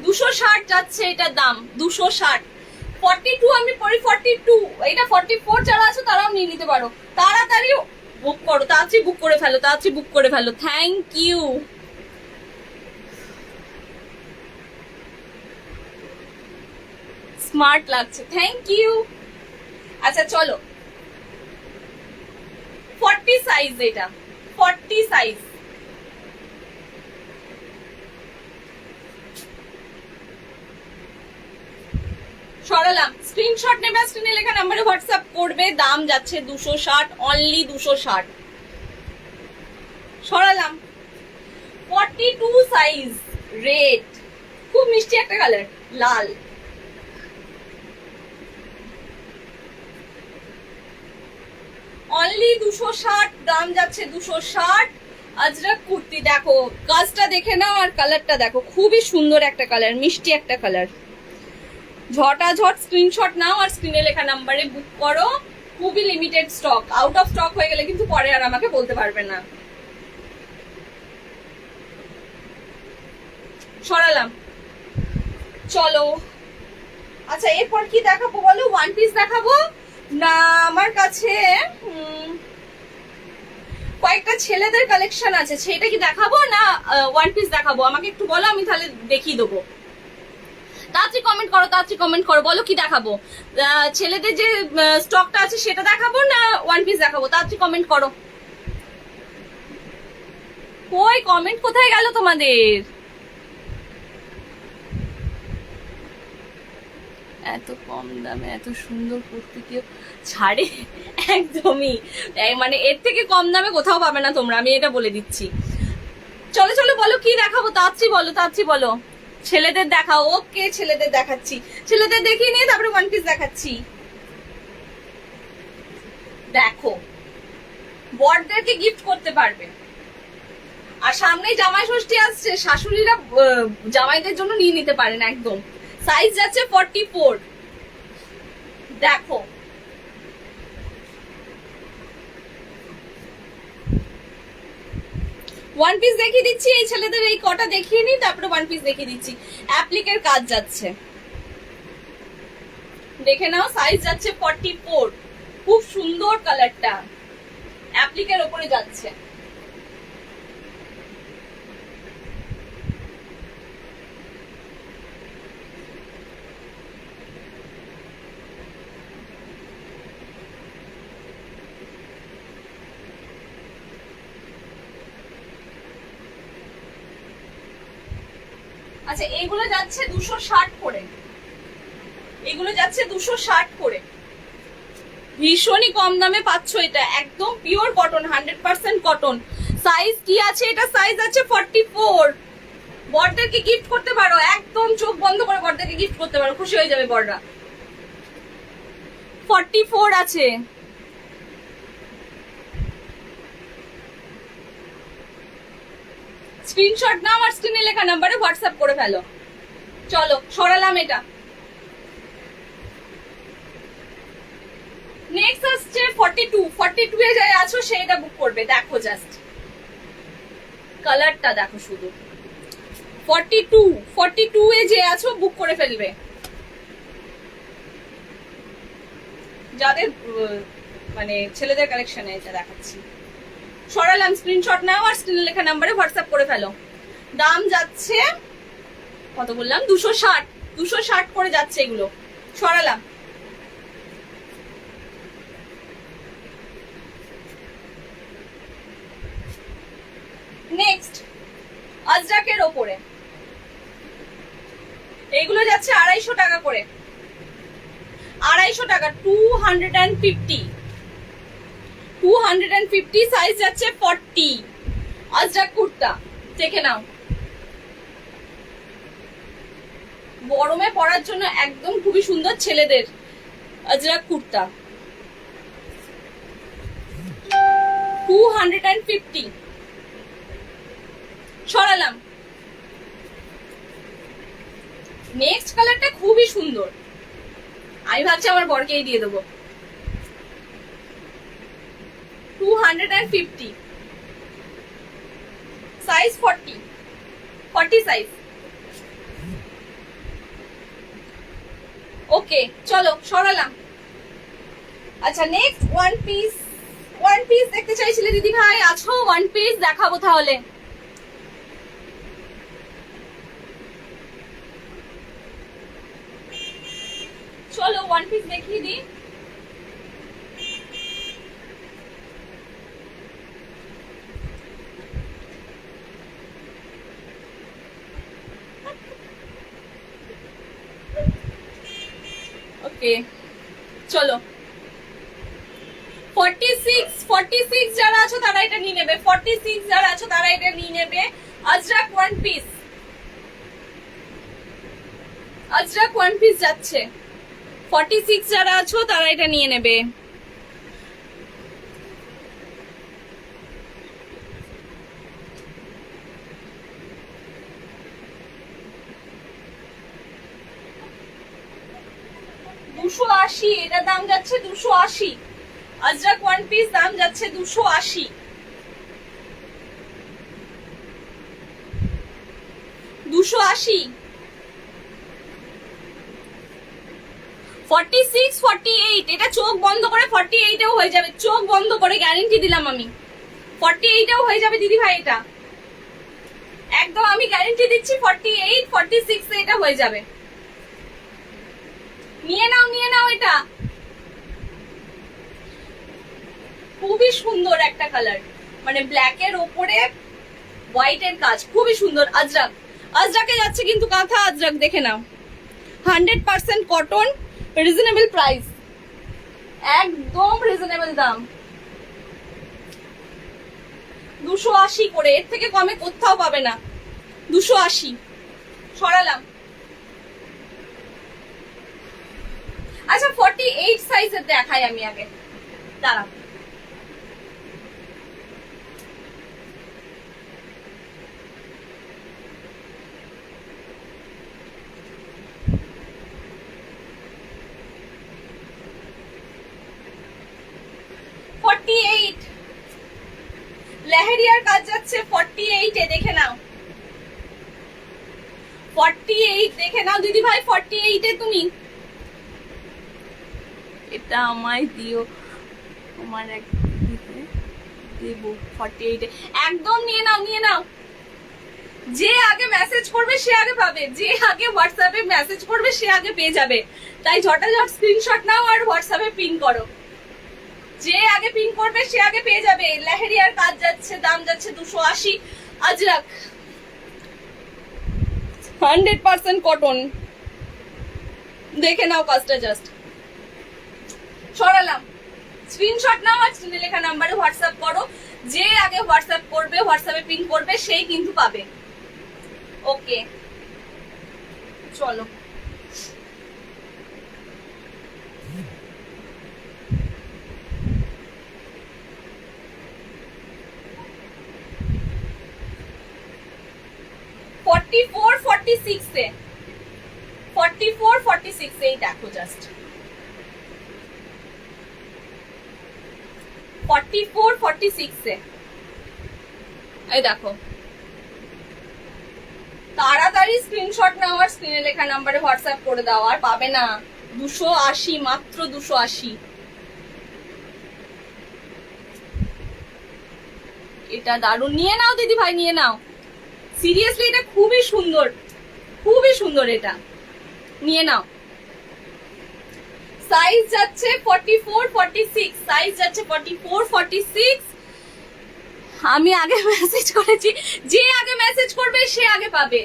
260 যাচ্ছে এটার দাম, 260। 42 আমি পরি, 42, এটা 44 যারা আছো তারাও নিয়ে নিতে পারো। তাড়াতাড়ি বুক করো, তাড়াতাড়ি বুক করে ফেলো, তাড়াতাড়ি বুক করে ফেলো। Thank you. স্মার্ট লাগছে, থ্যাংক ইউ। আচ্ছা চলো 40 সাইজ, এটা 40 সাইজ। সরালাম, স্ক্রিনশট নেবে, স্ক্রিনে লেখা নাম্বারে হোয়াটসঅ্যাপ করবে। দাম যাচ্ছে 260, অনলি 260। সরালাম। 42 সাইজ, রেড, খুব মিষ্টি একটা কালার, লাল। অনলি 260, দাম যাচ্ছে 260। আজরাক কুর্তি দেখো, কাজটা দেখে নাও আর কালারটা দেখো, খুবই সুন্দর একটা কালার, মিষ্টি একটা কালার। ঝটাঝট স্ক্রিনশট নাও আর স্ক্রিনে লেখা নাম্বারে বুক করো। খুবই limited stock, out of stock হয়ে গেলে কিন্তু পরে আর আমাকে বলতে পারবে না। সরালাম, চলো। আচ্ছা এরপর কি দেখাবো বলো? ওয়ান পিস দেখাবো না, আমার কাছে কয়েকটা ছেলেদের কালেকশন আছে, সেটা কি দেখাবো না ওয়ান পিস দেখাবো? আমাকে একটু বলো, আমি তাহলে দেখিয়ে দেবো। তাড়াতাড়ি কমেন্ট করো, তাড়াতাড়ি কমেন্ট করো, বলো কি দেখাবো? ছেলেদের যে স্টকটা আছে সেটা দেখাবো না ওয়ান পিস দেখাবো? তাড়াতাড়ি কমেন্ট করো। কই কমেন্ট কোথায় গেল তোমাদের? এত কম দামে এত সুন্দর কুর্তি কেউ ছাড়ে? একদমই, মানে এর থেকে কম দামে কোথাও পাবে না তোমরা, আমি এটা বলে দিচ্ছি। চলো চলো বলো কি দেখাবো, তাড়াতাড়ি বলো, তাড়াতাড়ি বলো। ছেলেদের দেখাও। ওকে ছেলেদের দেখাচ্ছি, ছেলেদের দেখিয়ে নিয়ে তারপরে ওয়ান পিস দেখাচ্ছি। দেখো বড়দেরকে গিফট করতে পারবে, আর সামনেই জামাই ষষ্ঠী আসছে, শাশুড়িরা জামাইদের জন্য নিয়ে নিতে পারেন একদম। সাইজ যাচ্ছে 44, দেখো ওয়ান পিস দেখিয়ে দিচ্ছি, এই ছেলেদের এই কটা দেখিয়ে নিই, তারপরে ওয়ান পিস দেখিয়ে দিচ্ছি। অ্যাপ্লিকের কাজ যাচ্ছে, দেখে নাও। সাইজ যাচ্ছে 44, খুব সুন্দর কালারটা, অ্যাপ্লিকের ওপরে যাচ্ছে। আচ্ছা এগুলো যাচ্ছে 260 করে, এগুলো যাচ্ছে 260 করে, ভীষণই কম দামে পাচ্ছ এটা, একদম পিওর কটন, 100% কটন। সাইজ কি আছে, এটা সাইজ আছে 44। বড়দেরকে গিফট করতে পারো, একদম চোখ বন্ধ করে বড়দেরকে গিফট করতে পারো, খুশি হয়ে যাবে বড়রা। 44 আছে। স্ক্রিনশট নাও আর স্ক্রিনে লেখা নাম্বারে হোয়াটসঅ্যাপ করে ফেলো। চলো সরালাম এটা। নেক্সট আসছে 42 এ যাই আছো সেইটা বুক করবে। দেখো জাস্ট কালারটা দেখো শুধু, 42 এ যে আছো বুক করে ফেলবে। যাদের মানে ছেলেদের কালেকশনে এটা দেখাচ্ছি। সরালাম, স্ক্রিনশট নাও আর স্ক্রিনে লেখা নাম্বারে হোয়াটসঅ্যাপ করে ফেলো। দাম যাচ্ছে কত বললাম, 260 করে যাচ্ছে এগুলো। সরালাম। নেক্সট আজরাকের ওপরে এগুলো যাচ্ছে 250 টাকা করে, 250 টাকা, 250 সাইজ যাচ্ছে 40। আজরাক কুর্তা দেখে নাও, গরমে পরার জন্য একদম খুবই সুন্দর ছেলেদের আজরাক কুর্তা, 250। সরালাম। নেক্সট কালারটা খুবই সুন্দর, আমি ভাবছি আমার বরকেই দিয়ে দেবো। 250 সাইজ 40 সাইজ। ওকে চলো সরালাম। আচ্ছা নেক্সট ওয়ান পিস দেখতে চাইছিলে দিদি ভাই, আছো? ওয়ান পিস দেখাবো তাহলে। চলো ওয়ান পিস দেখিয়ে দিই। ওকে চলো 46 যারা আছো তারা এটা নিয়ে নেবে, 46 যারা আছো তারা এটা নিয়ে নেবে। আজরাক ওয়ান পিস যাচ্ছে, 46 যারা আছো তারা এটা নিয়ে নেবে। $280, এটা দাম যাচ্ছে 280। আজরাক ওয়ান পিস দাম যাচ্ছে 280। 46 48, এটা চোখ বন্ধ করে 48 এও হয়ে যাবে, চোখ বন্ধ করে গ্যারান্টি দিলাম আমি, 48 এও হয়ে যাবে দিদি ভাই। এটা একদম আমি গ্যারান্টি দিচ্ছি, 48 46 এ এটা হয়ে যাবে। নিয়ে নাও এটা, খুবই সুন্দর একটা কালার, মানে ব্ল্যাক এর ওপরে হোয়াইট এর কাজ, খুবই সুন্দর। আজরাকে যাচ্ছে কিন্তু কাঁথা আজরাক, দেখে নাও, 100% কটন, রিজনেবল প্রাইস, একদম রিজনেবল দাম, 280 করে, এর থেকে কমে কোথাও পাবে না, 280। সরালাম। আচ্ছা 48 সাইজের দেখাই আমি আগে, দাঁড়াও। লেহেরিয়ার কাজ যাচ্ছে 48 এ, দেখে নাও 48 দেখে নাও দিদি ভাই, 48 এ তুমি এটা আমায় দিও, আমার এক দেবো 48 এ একদম নিয়ে নাও, নিয়ে নাও। যে আগে মেসেজ করবে সে আগে পাবে, যে আগে হোয়াটসঅ্যাপে মেসেজ করবে সে আগে পেয়ে যাবে, তাই ঝটাঝট স্ক্রিনশট নাও আর হোয়াটসঅ্যাপে পিন করো। যে আগে পিন করবে সে আগে পেয়ে যাবে। লেহেরিয়ার কাজ যাচ্ছে, দাম যাচ্ছে 280। আজরাক 100% কটন, দেখে নাও কাজটা জাস্ট। সরালাম, স্ক্রিনশট নাও আর স্ক্রিনে লেখা নাম্বারে হোয়াটসঅ্যাপ করো। যে আগে হোয়াটসঅ্যাপ করবে, হোয়াটসঅ্যাপে পিন করবে সেই কিন্তু পাবে। ওকে চলো, ফর্টি ফোর 46 এই দেখো জাস্ট 44 46 এ এই দেখো। তাড়াতাড়ি স্ক্রিনশট নাও আর স্ক্রিনে লেখা নাম্বারে হোয়াটসঅ্যাপ করে দাও, আর পাবে না। 280, মাত্র 280। এটা দারুণ, নিয়ে নাও দিদি ভাই, নিয়ে নাও। সিরিয়াসলি এটা খুবই সুন্দর, খুবই সুন্দর, এটা নিয়ে নাও। সাইজ যাচ্ছে 44 46, সাইজ যাচ্ছে 44 46। আমি আগে মেসেজ করেছি, যে আগে মেসেজ করবে সে আগে পাবে,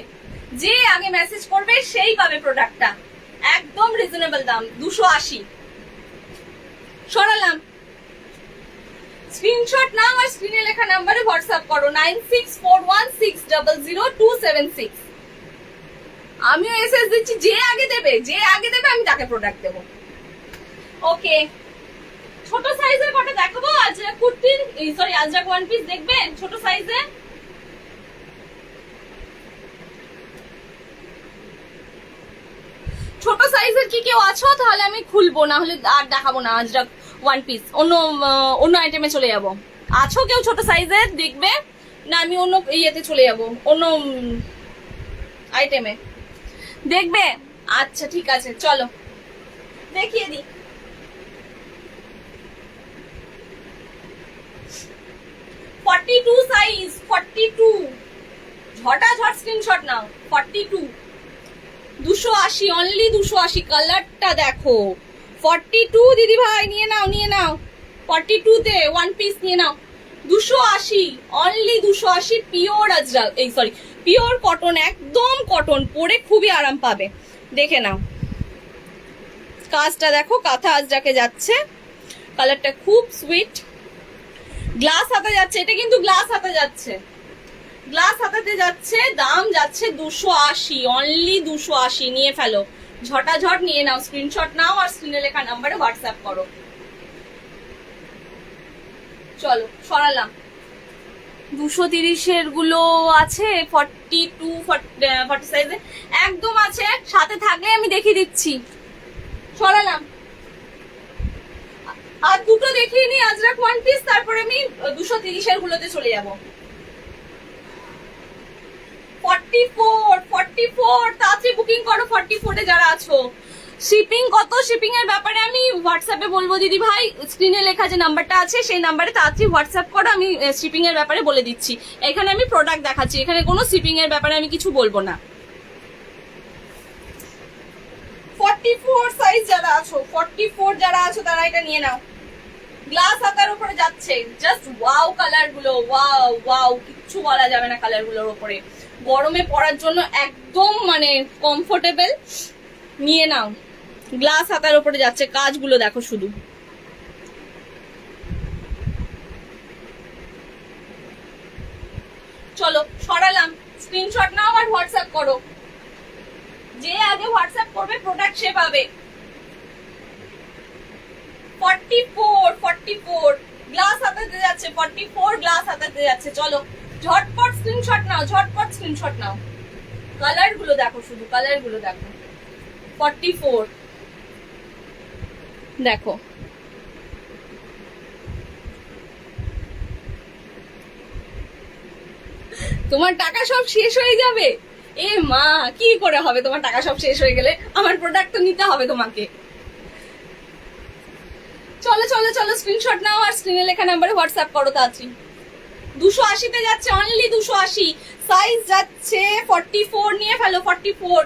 যে আগে মেসেজ করবে সেই পাবে প্রোডাক্টটা। একদম রিজনেবল দাম 280। সরালাম, স্ক্রিনশট নাও আর স্ক্রিনে লেখা নাম্বারে হোয়াটসঅ্যাপ করো 9641600276। আমিও এসএস দিচ্ছি, যে আগে দেবে, যে আগে দেবে আমি তাকে প্রোডাক্ট দেবো। ওকে, ছোট সাইজের কটা দেখাবো। আজরাক কুর্তির, সরি আজরাক ওয়ান পিস দেখবেন ছোট সাইজে। ছোট সাইজের কি কেউ আছো? তাহলে আমি খুলবো, না হলে আর দেখাবো না আজরাক ওয়ান পিস, অন্য আইটেমে চলে যাবো। আছো কেউ ছোট সাইজের দেখবে? না আমি অন্য ইয়েতে চলে যাবো, অন্য আইটেমে দেখবে। আচ্ছা ঠিক আছে, চলো দেখিয়ে দিই। 42 সাইজ, 42 ঝটাঝট স্ক্রিনশট নাও। 42 280, অনলি 280। কালারটা দেখো 42 দিদি ভাই, নিয়ে নাও, নিয়ে নাও। 42 তে ওয়ান পিস নিয়ে নাও 280, অনলি 280। পিওর আজরাক, এই সরি পিওর কটন, একদম কটন, পরে খুবই আরাম পাবে। দেখে নাও কাজটা দেখো, কাঁথা আজরাকে যাচ্ছে, কালারটা খুব সুইট। গ্লাস হাতে যাচ্ছে, এটা কিন্তু গ্লাস হাতে যাচ্ছে, গ্লাস হাতাতে যাচ্ছে। দাম যাচ্ছে 280, অনলি 280। নিয়ে ফেলো, ঝটাঝট নিয়ে নাও, স্ক্রিনশট নাও আর স্ক্রিনে লেখা নাম্বারে হোয়াটসঅ্যাপ করো। চলো সরালাম। 230 গুলো আছে, 42 40 সাইজে একদম আছে, সাথে থাকলে আমি দেখিয়ে দিচ্ছি। সরালাম, আর দুটো দেখিয়ে নি আজরাক ওয়ান পিস, তারপরে আমি 230 গুলোতে চলে যাবো। 44 তাড়াতাড়ি বুকিং করো 44 এ যারা আছো। শিপিং কত, শিপিং এর ব্যাপারে আমি হোয়াটসঅ্যাপে বলবো দিদি ভাই, স্ক্রিনে লেখা যে নাম্বারটা আছে সেই নাম্বারে তাড়াতাড়ি হোয়াটসঅ্যাপ করো, আমি শিপিং এর ব্যাপারে বলে দিচ্ছি। এখানে আমি প্রোডাক্ট দেখাচ্ছি, এখানে কোনো শিপিং এর ব্যাপারে আমি কিছু বলবো না। 44 সাইজ যারা আছো, 44 যারা আছো তারা এটা নিয়ে নাও। গ্লাস হাতার উপরে যাচ্ছে, জাস্ট ওয়াও কালার গুলো, ওয়াও ওয়াও, কিচ্ছু বলা যাবে না কালার গুলোর উপরে। গরমে পরার জন্য একদম মানে কমফোর্টেবল, নিয়ে নাও। গ্লাস হাতার উপরে যাচ্ছে, কাজগুলো দেখো শুধু। চলো সরালাম, স্ক্রিনশট নাও আর হোয়াটসঅ্যাপ করো। যে আগে হোয়াটসঅ্যাপ করবে প্রোডাক্ট সে পাবে। 44 গ্লাস হাতাতে যাচ্ছে, 44 গ্লাস হাতাতে যাচ্ছে। চলো ঝটপট স্ক্রিনশট নাও, ঝটপট স্ক্রিনশট নাও। কালার গুলো দেখো শুধু, কালার গুলো দেখো। 44 দেখো, তোমার টাকা সব শেষ হয়ে যাবে। এ মা, কি করে হবে তোমার টাকা সব শেষ হয়ে গেলে? আমার প্রোডাক্ট তো নিতে হবে তোমাকে। চলো চলো চলো, স্ক্রিনশট নাও আর স্ক্রিনে লেখা নাম্বারে হোয়াটসঅ্যাপ করো তাড়াতাড়ি। 280 তে যাচ্ছে, অনলি 280। সাইজ যাচ্ছে 44, নিয়ে ফেলো 44।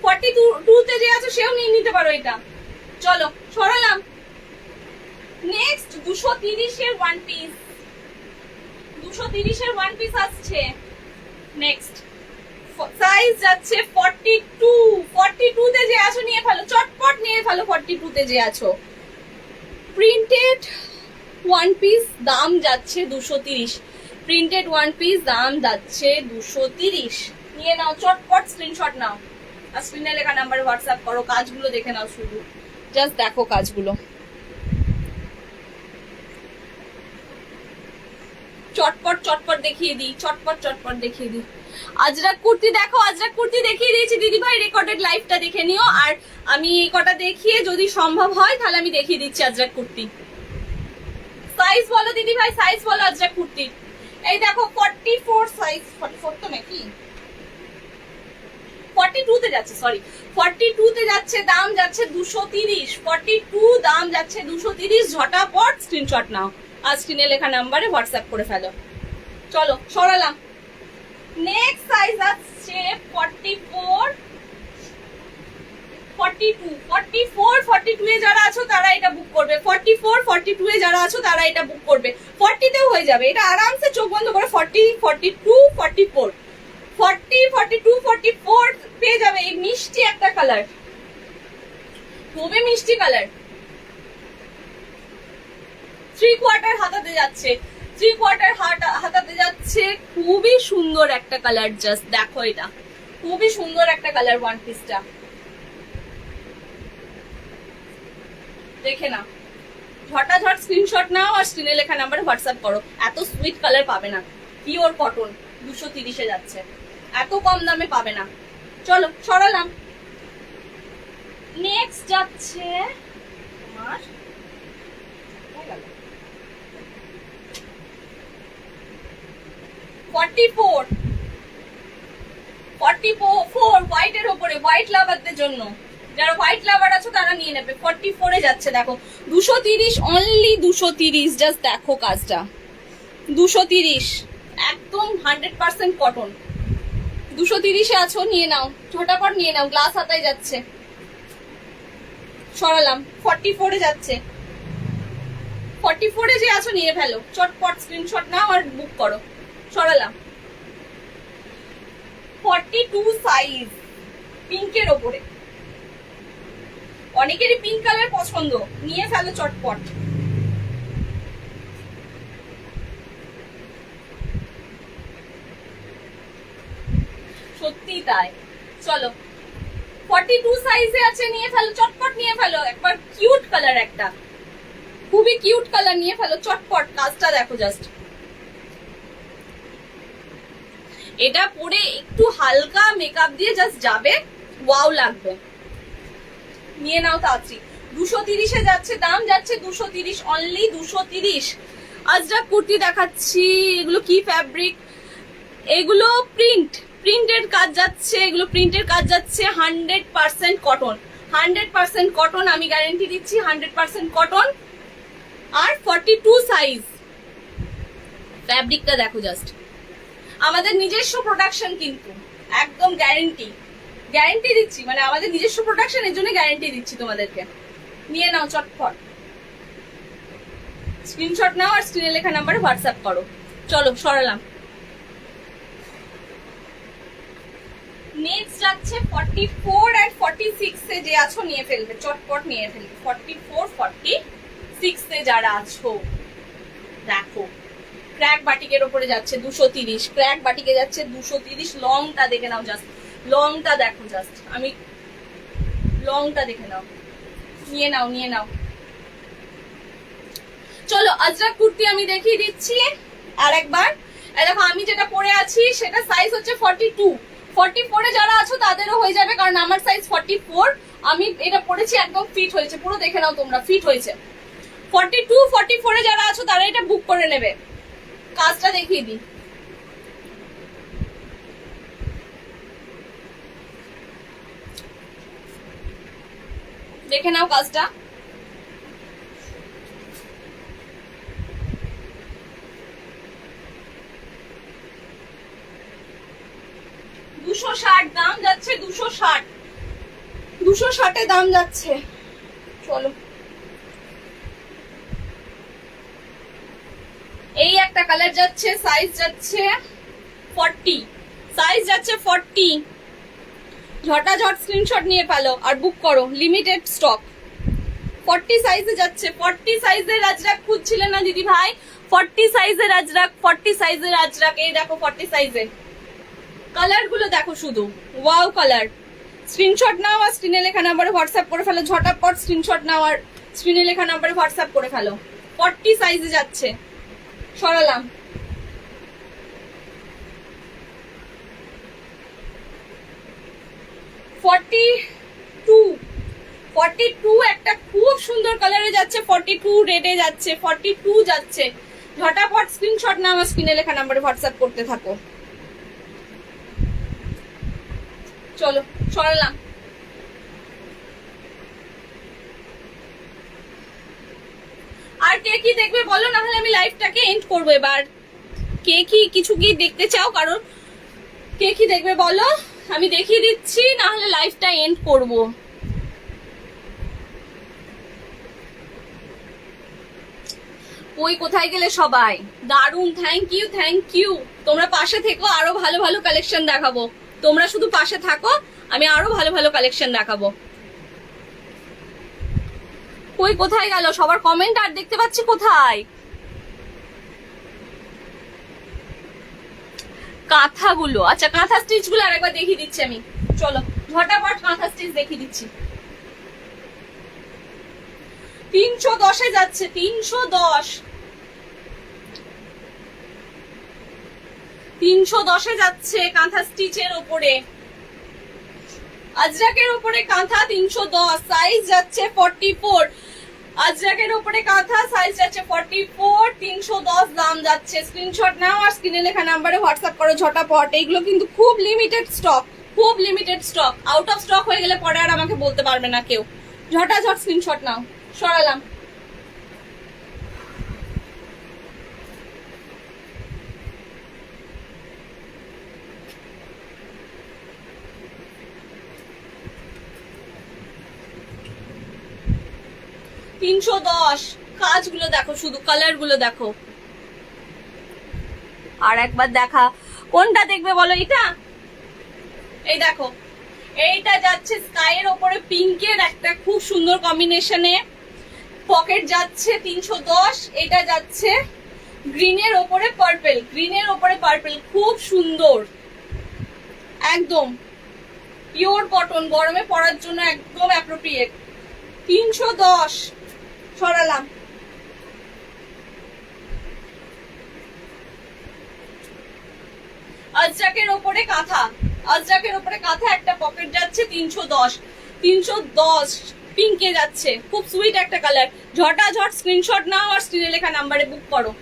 42 তে যে আছে সেও নিয়ে নিতে পারো এটা। চলো সরালাম। নেক্সট 230 এর ওয়ান পিস, 230 এর ওয়ান পিস আসছে। নেক্সট সাইজ যাচ্ছে 42 তে যে আছো নিয়ে ফেলো, চটপট নিয়ে ফেলো। 42 তে যে আছো, প্রিন্টেড ওয়ান পিস, দাম যাচ্ছে 230। প্রিন্টেড ওয়ান পিস দাম যাচ্ছে 230। নিয়ে নাও চটপট, স্ক্রিনশট নাও আর স্ক্রিনে লেখা নাম্বারে হোয়াটসঅ্যাপ করো। কাজগুলো দেখে নাও, শুধু জাস্ট দেখো কাজগুলো। চটপট চটপট দেখিয়ে দিই, চটপট চটপট দেখিয়ে দিই। আজরাক কুর্তি দেখো, আজরাক কুর্তি দেখিয়ে দিয়েছি দিদি ভাই। রেকর্ডেড লাইভটা দেখে নিও, আর আমি কটা দেখিয়ে যদি সম্ভব হয় তাহলে আমি দেখিয়ে দিচ্ছি আজরাক কুর্তি। সাইজ বলো দিদি ভাই, সাইজ বলো আজরাক কুর্তি। এই দেখো 44 সাইজ, 44 তো নাকি 42 তে যাচ্ছে, সরি 42 তে যাচ্ছে, দাম যাচ্ছে 230। 42 দাম যাচ্ছে 230। ঝটাপট স্ক্রিনশট নাও আর স্ক্রিনে লেখা নাম্বারে হোয়াটসঅ্যাপ করে ফেলো। চলো সরালাম। নেক্সট সাইজ আছে 44, 42, 44, 42 এ যারা আছো তারা এটা বুক করবে। 44, 42 এ যারা আছো তারা এটা বুক করবে। 40 তেও হয়ে যাবে এটা আরামসে, চোখ বন্ধ করে 40, 42, 44, 40, 42, 44 পেয়ে যাবে। এই মিষ্টি একটা কালার, খুবই মিষ্টি কালার। 3/4 হাতাতে যাচ্ছে, 3/4 হাতাতে যাচ্ছে। খুবই সুন্দর একটা কালার, জাস্ট দেখো এটা খুবই সুন্দর একটা কালার। ওয়ান পিসটা দেখে নাও, ঝটাঝট স্ক্রিনশট নাও আর স্ক্রিনে লেখা নাম্বারে হোয়াটসঅ্যাপ করো। এত সুইট কালার পাবে না, পিওর কটন 230 এ যাচ্ছে, এত কম দামে পাবে না। চলো সরালাম। নেক্সট যাচ্ছে তোমার 44, 44 হোয়াইটের উপরে, হোয়াইট লাভারদের জন্য। যারা হোয়াইট লাভার আছো তারা নিয়ে নেবে। 44 এ যাচ্ছে, দেখো 230, অনলি 230। জাস্ট দেখো কাজটা, 230 একদম 100% কটন। 230 এ আছো, নিয়ে নাও ঝটাপট নিয়ে নাও। গ্লাস হাতায় যাচ্ছে, সরালাম। 44 এ যাচ্ছে, 44 এ যে আছো নিয়ে ফেলো, চটপট স্ক্রিনশট নাও আর বুক করো। সরালাম। 42 সাইজ, পিঙ্কের ওপরে। অনেকেরই পিঙ্ক কালার পছন্দ, নিয়ে ফেলো চটপট। সত্যি তাই। চলো 42 সাইজে আছে, নিয়ে ফেলো চটপট, নিয়ে ফেলো। একবার কিউট কালার একটা, খুবই কিউট কালার, নিয়ে ফেলো চটপট। কাজটা দেখো জাস্ট, এটা পরে একটু হালকা মেকআপ দিয়ে জাস্ট যাবে, ওয়াও লাগবে। নিয়ে নাও তাড়াতাড়ি। 230 এ যাচ্ছে, দাম যাচ্ছে 230, অনলি 230। আজরাক কুর্তি দেখাচ্ছি। এগুলো কি ফ্যাব্রিক? এগুলো প্রিন্টের কাজ যাচ্ছে, এগুলো প্রিন্টের কাজ যাচ্ছে। 100% কটন, 100% কটন, আমি গ্যারেন্টি দিচ্ছি 100% কটন। আর 42 সাইজ। ফ্যাব্রিকটা দেখো জাস্ট, আমাদের নিজস্ব প্রোডাকশন, কিন্তু একদম গ্যারেন্টি দিচ্ছি, মানে আমাদের নিজস্ব প্রোডাকশন, এর জন্য গ্যারেন্টি দিচ্ছি তোমাদেরকে। নিয়ে নাও চটপট, স্ক্রিনশট নাও আর স্ক্রিনে লেখা নাম্বারে হোয়াটসঅ্যাপ করো। চলো সরালাম। নেক্সট যাচ্ছে 44 আর 46 এ যে আছো নিয়ে ফেলবে, চটপট নিয়ে ফেলবে। 44, 46 এ যারা আছো দেখো, ক্র্যাক বাটিকের উপরে যাচ্ছে 230, ক্র্যাক বাটিকে যাচ্ছে 230। লংটা দেখে নাও জাস্ট, লংটা দেখো জাস্ট, আমি লংটা দেখে নাও। নিয়ে নাও, নিয়ে নাও। চলো আজরাক কুর্তি আমি দেখিয়ে দিচ্ছি আর একবার। দেখো আমি যেটা পরে আছি সেটা সাইজ হচ্ছে 42। 44 এ যারা আছো তাদেরও হয়ে যাবে, কারণ আমার সাইজ 44। আমি এটা পরেছি, একদম ফিট হয়েছে, পুরো দেখে নাও তোমরা, ফিট হয়েছে। 42, 44 এ যারা আছো তারা এটা বুক করে নেবে। কাজটা দেখিয়ে দিই, দেখে নাও কাজটা। $260 দাম যাচ্ছে, 260, 260 দাম যাচ্ছে। চলো, এই একটা কালার যাচ্ছে, সাইজ যাচ্ছে 40, সাইজ যাচ্ছে 40। ঝটাঝট স্ক্রিনশট নিয়ে ফেলো আর বুক করো, লিমিটেড স্টক। 40 সাইজে যাচ্ছে, 40 সাইজের আজরাক খুঁজছিলেন না দিদি ভাই? 40 সাইজের আজরাক, 40 সাইজের আজরাক, এই দেখো 40 সাইজের। কালার গুলো দেখো শুধু, ওয়াও কালার। স্ক্রিনশট নাও আর স্ক্রিনে লেখা নাম্বারে হোয়াটসঅ্যাপ করে ফেলো, ঝটাপট স্ক্রিনশট নাও আর স্ক্রিনে লেখা নাম্বারে হোয়াটসঅ্যাপ করে ফেলো। 40 সাইজে যাচ্ছে। সরালাম। $42 একটা খুব সুন্দর কালারে যাচ্ছে, 42 রেডে যাচ্ছে, 42 যাচ্ছে। ঝটাপট স্ক্রিনশট নাও আর স্ক্রিনে লেখা নাম্বারে হোয়াটসঅ্যাপ করতে থাকো। চলো, সরালাম। আর কে কি দেখবে বলো, না হলে আমি লাইভটাকে এন্ড করবো এবার। কে কি কিছু কি দেখতে চাও? কারণ কে কি দেখবে বলো, আমি দেখিয়ে দিচ্ছি, না হলে লাইভটা এন্ড করব। ওই কোথায় গেলে সবাই? দারুন, থ্যাংক ইউ, থ্যাংক ইউ। তোমরা পাশে থেকো, আরো ভালো ভালো কালেকশন দেখাবো। তোমরা শুধু পাশে থাকো, আমি আরো ভালো ভালো কালেকশন দেখাবো। কই কোথায় গেল সবার কমেন্ট? আর দেখতে পাচ্ছি কোথায়? কাঁথাগুলো, আচ্ছা কাঁথা স্টিচ গুলো আরেকবার দেখিয়ে দিচ্ছি আমি। চলো ঝটাপট কাঁথা স্টিচ দেখিয়ে দিচ্ছি। 310 যাচ্ছে, 310, 310 যাচ্ছে কাঁথা স্টিচের ওপরে, আজরাকের ওপরে কাঁথা 310, সাইজ যাচ্ছে 44। আজরাকের ওপরে কাঁথা, সাইজ যাচ্ছে 44, 310 দাম যাচ্ছে। স্ক্রিনশট নাও আর স্ক্রিনে লেখা নাম্বারে হোয়াটসঅ্যাপ করো ঝটাপট। এইগুলো কিন্তু খুব লিমিটেড স্টক, খুব limited stock. Out of stock হয়ে গেলে পরে আর আমাকে বলতে পারবে না কেউ। ঝটাঝট স্ক্রিনশট নাও। সরালাম। $310, কাজগুলো দেখো শুধু, কালার গুলো দেখো। আর একবার দেখা, কোনটা দেখবে বলো? এটা, এই দেখো, এইটা যাচ্ছে স্কাইয়ের ওপরে পিঙ্কের একটা খুব সুন্দর কম্বিনেশনে, পকেট যাচ্ছে 310। এটা যাচ্ছে গ্রিনের ওপরে পার্পল, গ্রিনের ওপরে পার্পল, খুব সুন্দর, একদম পিওর কটন, গরমে পরার জন্য একদম অ্যাপ্রোপ্রিয়েট। 310। সরালাম। আজরাকের ওপরে কাঁথা, আজরাকের ওপরে কাঁথা, একটা পকেট যাচ্ছে 310, 310 পিঙ্কে যাচ্ছে, খুব সুইট একটা কালার। ঝটাঝট স্ক্রিনশট নাও আর স্ক্রিনে লেখা নাম্বারে বুক করো।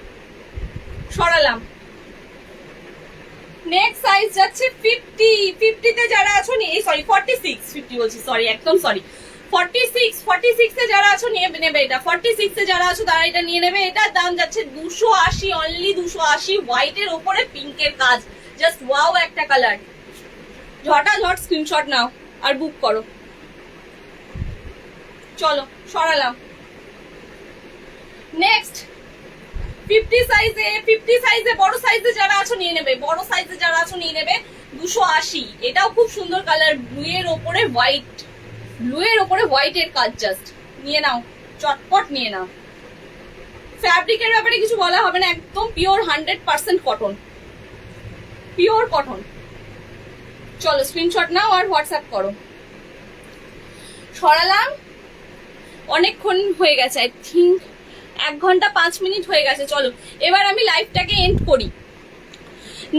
সরালাম। নেক্সট সাইজ যাচ্ছে 50, 50 তে যারা আছো নিয়ে, সরি 46, 50 বলছি, সরি একদম সরি, 46, 46 এ যারা আছো নিয়ে নেবে এটা। 46 এ যারা আছো তারা এটা নিয়ে নেবে। এটার দাম যাচ্ছে 280, অনলি 280। হোয়াইটের ওপরে পিঙ্কের কাজ, জাস্ট ওয়াও একটা কালার। ঝটাঝট স্ক্রিনশট নাও আর বুক করো। চলো সরালাম। নেক্সট 50 সাইজে, 50 সাইজে বড় সাইজে যারা আছো নিয়ে নেবে, বড় সাইজে যারা আছো নিয়ে নেবে। 280, এটাও খুব সুন্দর কালার, ব্লু এর ওপরে হোয়াইট, ব্লু এর ওপরে হোয়াইটের কাজ, জাস্ট নিয়ে নাও, চটপট নিয়ে নাও। ফ্যাব্রিকের ব্যাপারে কিছু বলা হবে না, একদম পিওর 100% কটন, পিওর কটন। চলো স্ক্রিনশট নাও আর হোয়াটসঅ্যাপ করো। সরালাম। অনেকক্ষণ হয়ে গেছে, আই থিঙ্ক 1 ঘন্টা 5 মিনিট হয়ে গেছে। চলো এবার আমি লাইভটাকে এন্ড করি।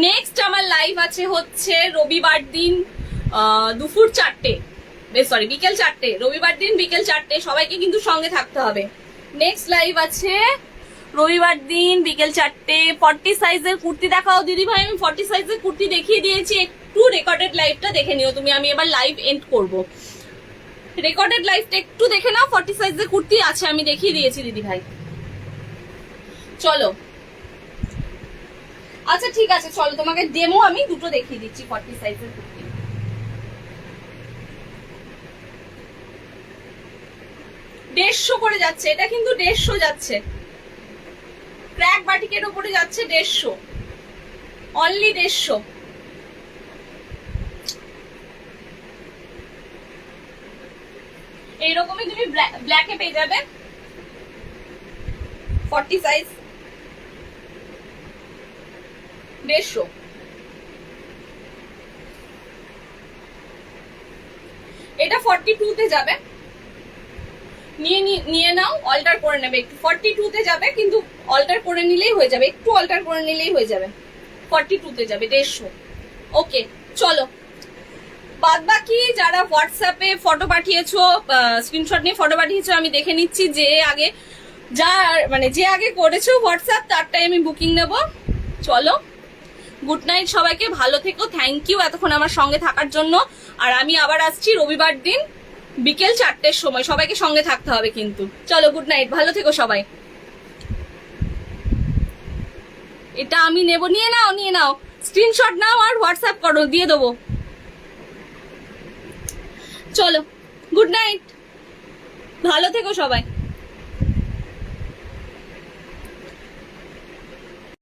নেক্সট আমার লাইভ আছে হচ্ছে রবিবার দিন দুপুর 4টে, সরি বিকেল 4টে, রবিবার দিন বিকেল 4টে। সবাইকে কিন্তু সঙ্গে থাকতে হবে। নেক্সট লাইভ আছে রবিবার দিন বিকেল 4টে। 40 সাইজের কুর্তি দেখাও দিদি ভাই। আমি 40 সাইজের কুর্তি দেখিয়ে দিয়েছি, একটু রেকর্ডেড লাইভটা দেখে নিও তুমি। আমি এবার লাইভ এন্ড করব। রেকর্ডেড লাইফটা একটু দেখে নাও। 40 সাইজের কুর্তি আছে, আমি দেখিয়ে দিয়েছি দিদি ভাই। চলো আচ্ছা ঠিক আছে, চলো তোমাকে ডেমো আমি দুটো দেখিয়ে দিচ্ছি 40 সাইজের কুর্তি। 150 করে যাচ্ছে, এটা কিন্তু 150 যাচ্ছে, ক্র্যাক বাটিকের উপরে যাচ্ছে 150, অনলি 150। এইরকমই তুমি ব্ল্যাকে পেয়ে যাবে 40 সাইজ, 150। এটা 42 তে যাবে, নিয়ে নাও, অল্টার করে নেবে একটু। 42 তে যাবে, কিন্তু অল্টার করে নিলেই হয়ে যাবে, একটু অল্টার করে নিলেই হয়ে যাবে। 42 তে যাবে 150। ওকে চলো, বাদ বাকি যারা হোয়াটসঅ্যাপে ফটো পাঠিয়েছো, স্ক্রিনশট নিয়ে ফটো পাঠিয়েছো, আমি দেখে নিচ্ছি যে আগে যে আগে করেছো হোয়াটসঅ্যাপ তারটাই আমি বুকিং নেব। চলো, গুড নাইট সবাইকে, ভালো থেকো, থ্যাংক ইউ এতক্ষণ আমার সঙ্গে থাকার জন্য। আর আমি আবার আসছি রবিবার দিন বিকেল 4টের সময়, সবাইকে সঙ্গে থাকতে হবে কিন্তু। চলো গুড নাইট, ভালো থেকো সবাই। এটা আমি নেব, নিয়ে নাও স্ক্রিনশট নাও আর হোয়াটসঅ্যাপ করো, দিয়ে দেবো। চলো গুড নাইট, ভালো থেকো সবাই।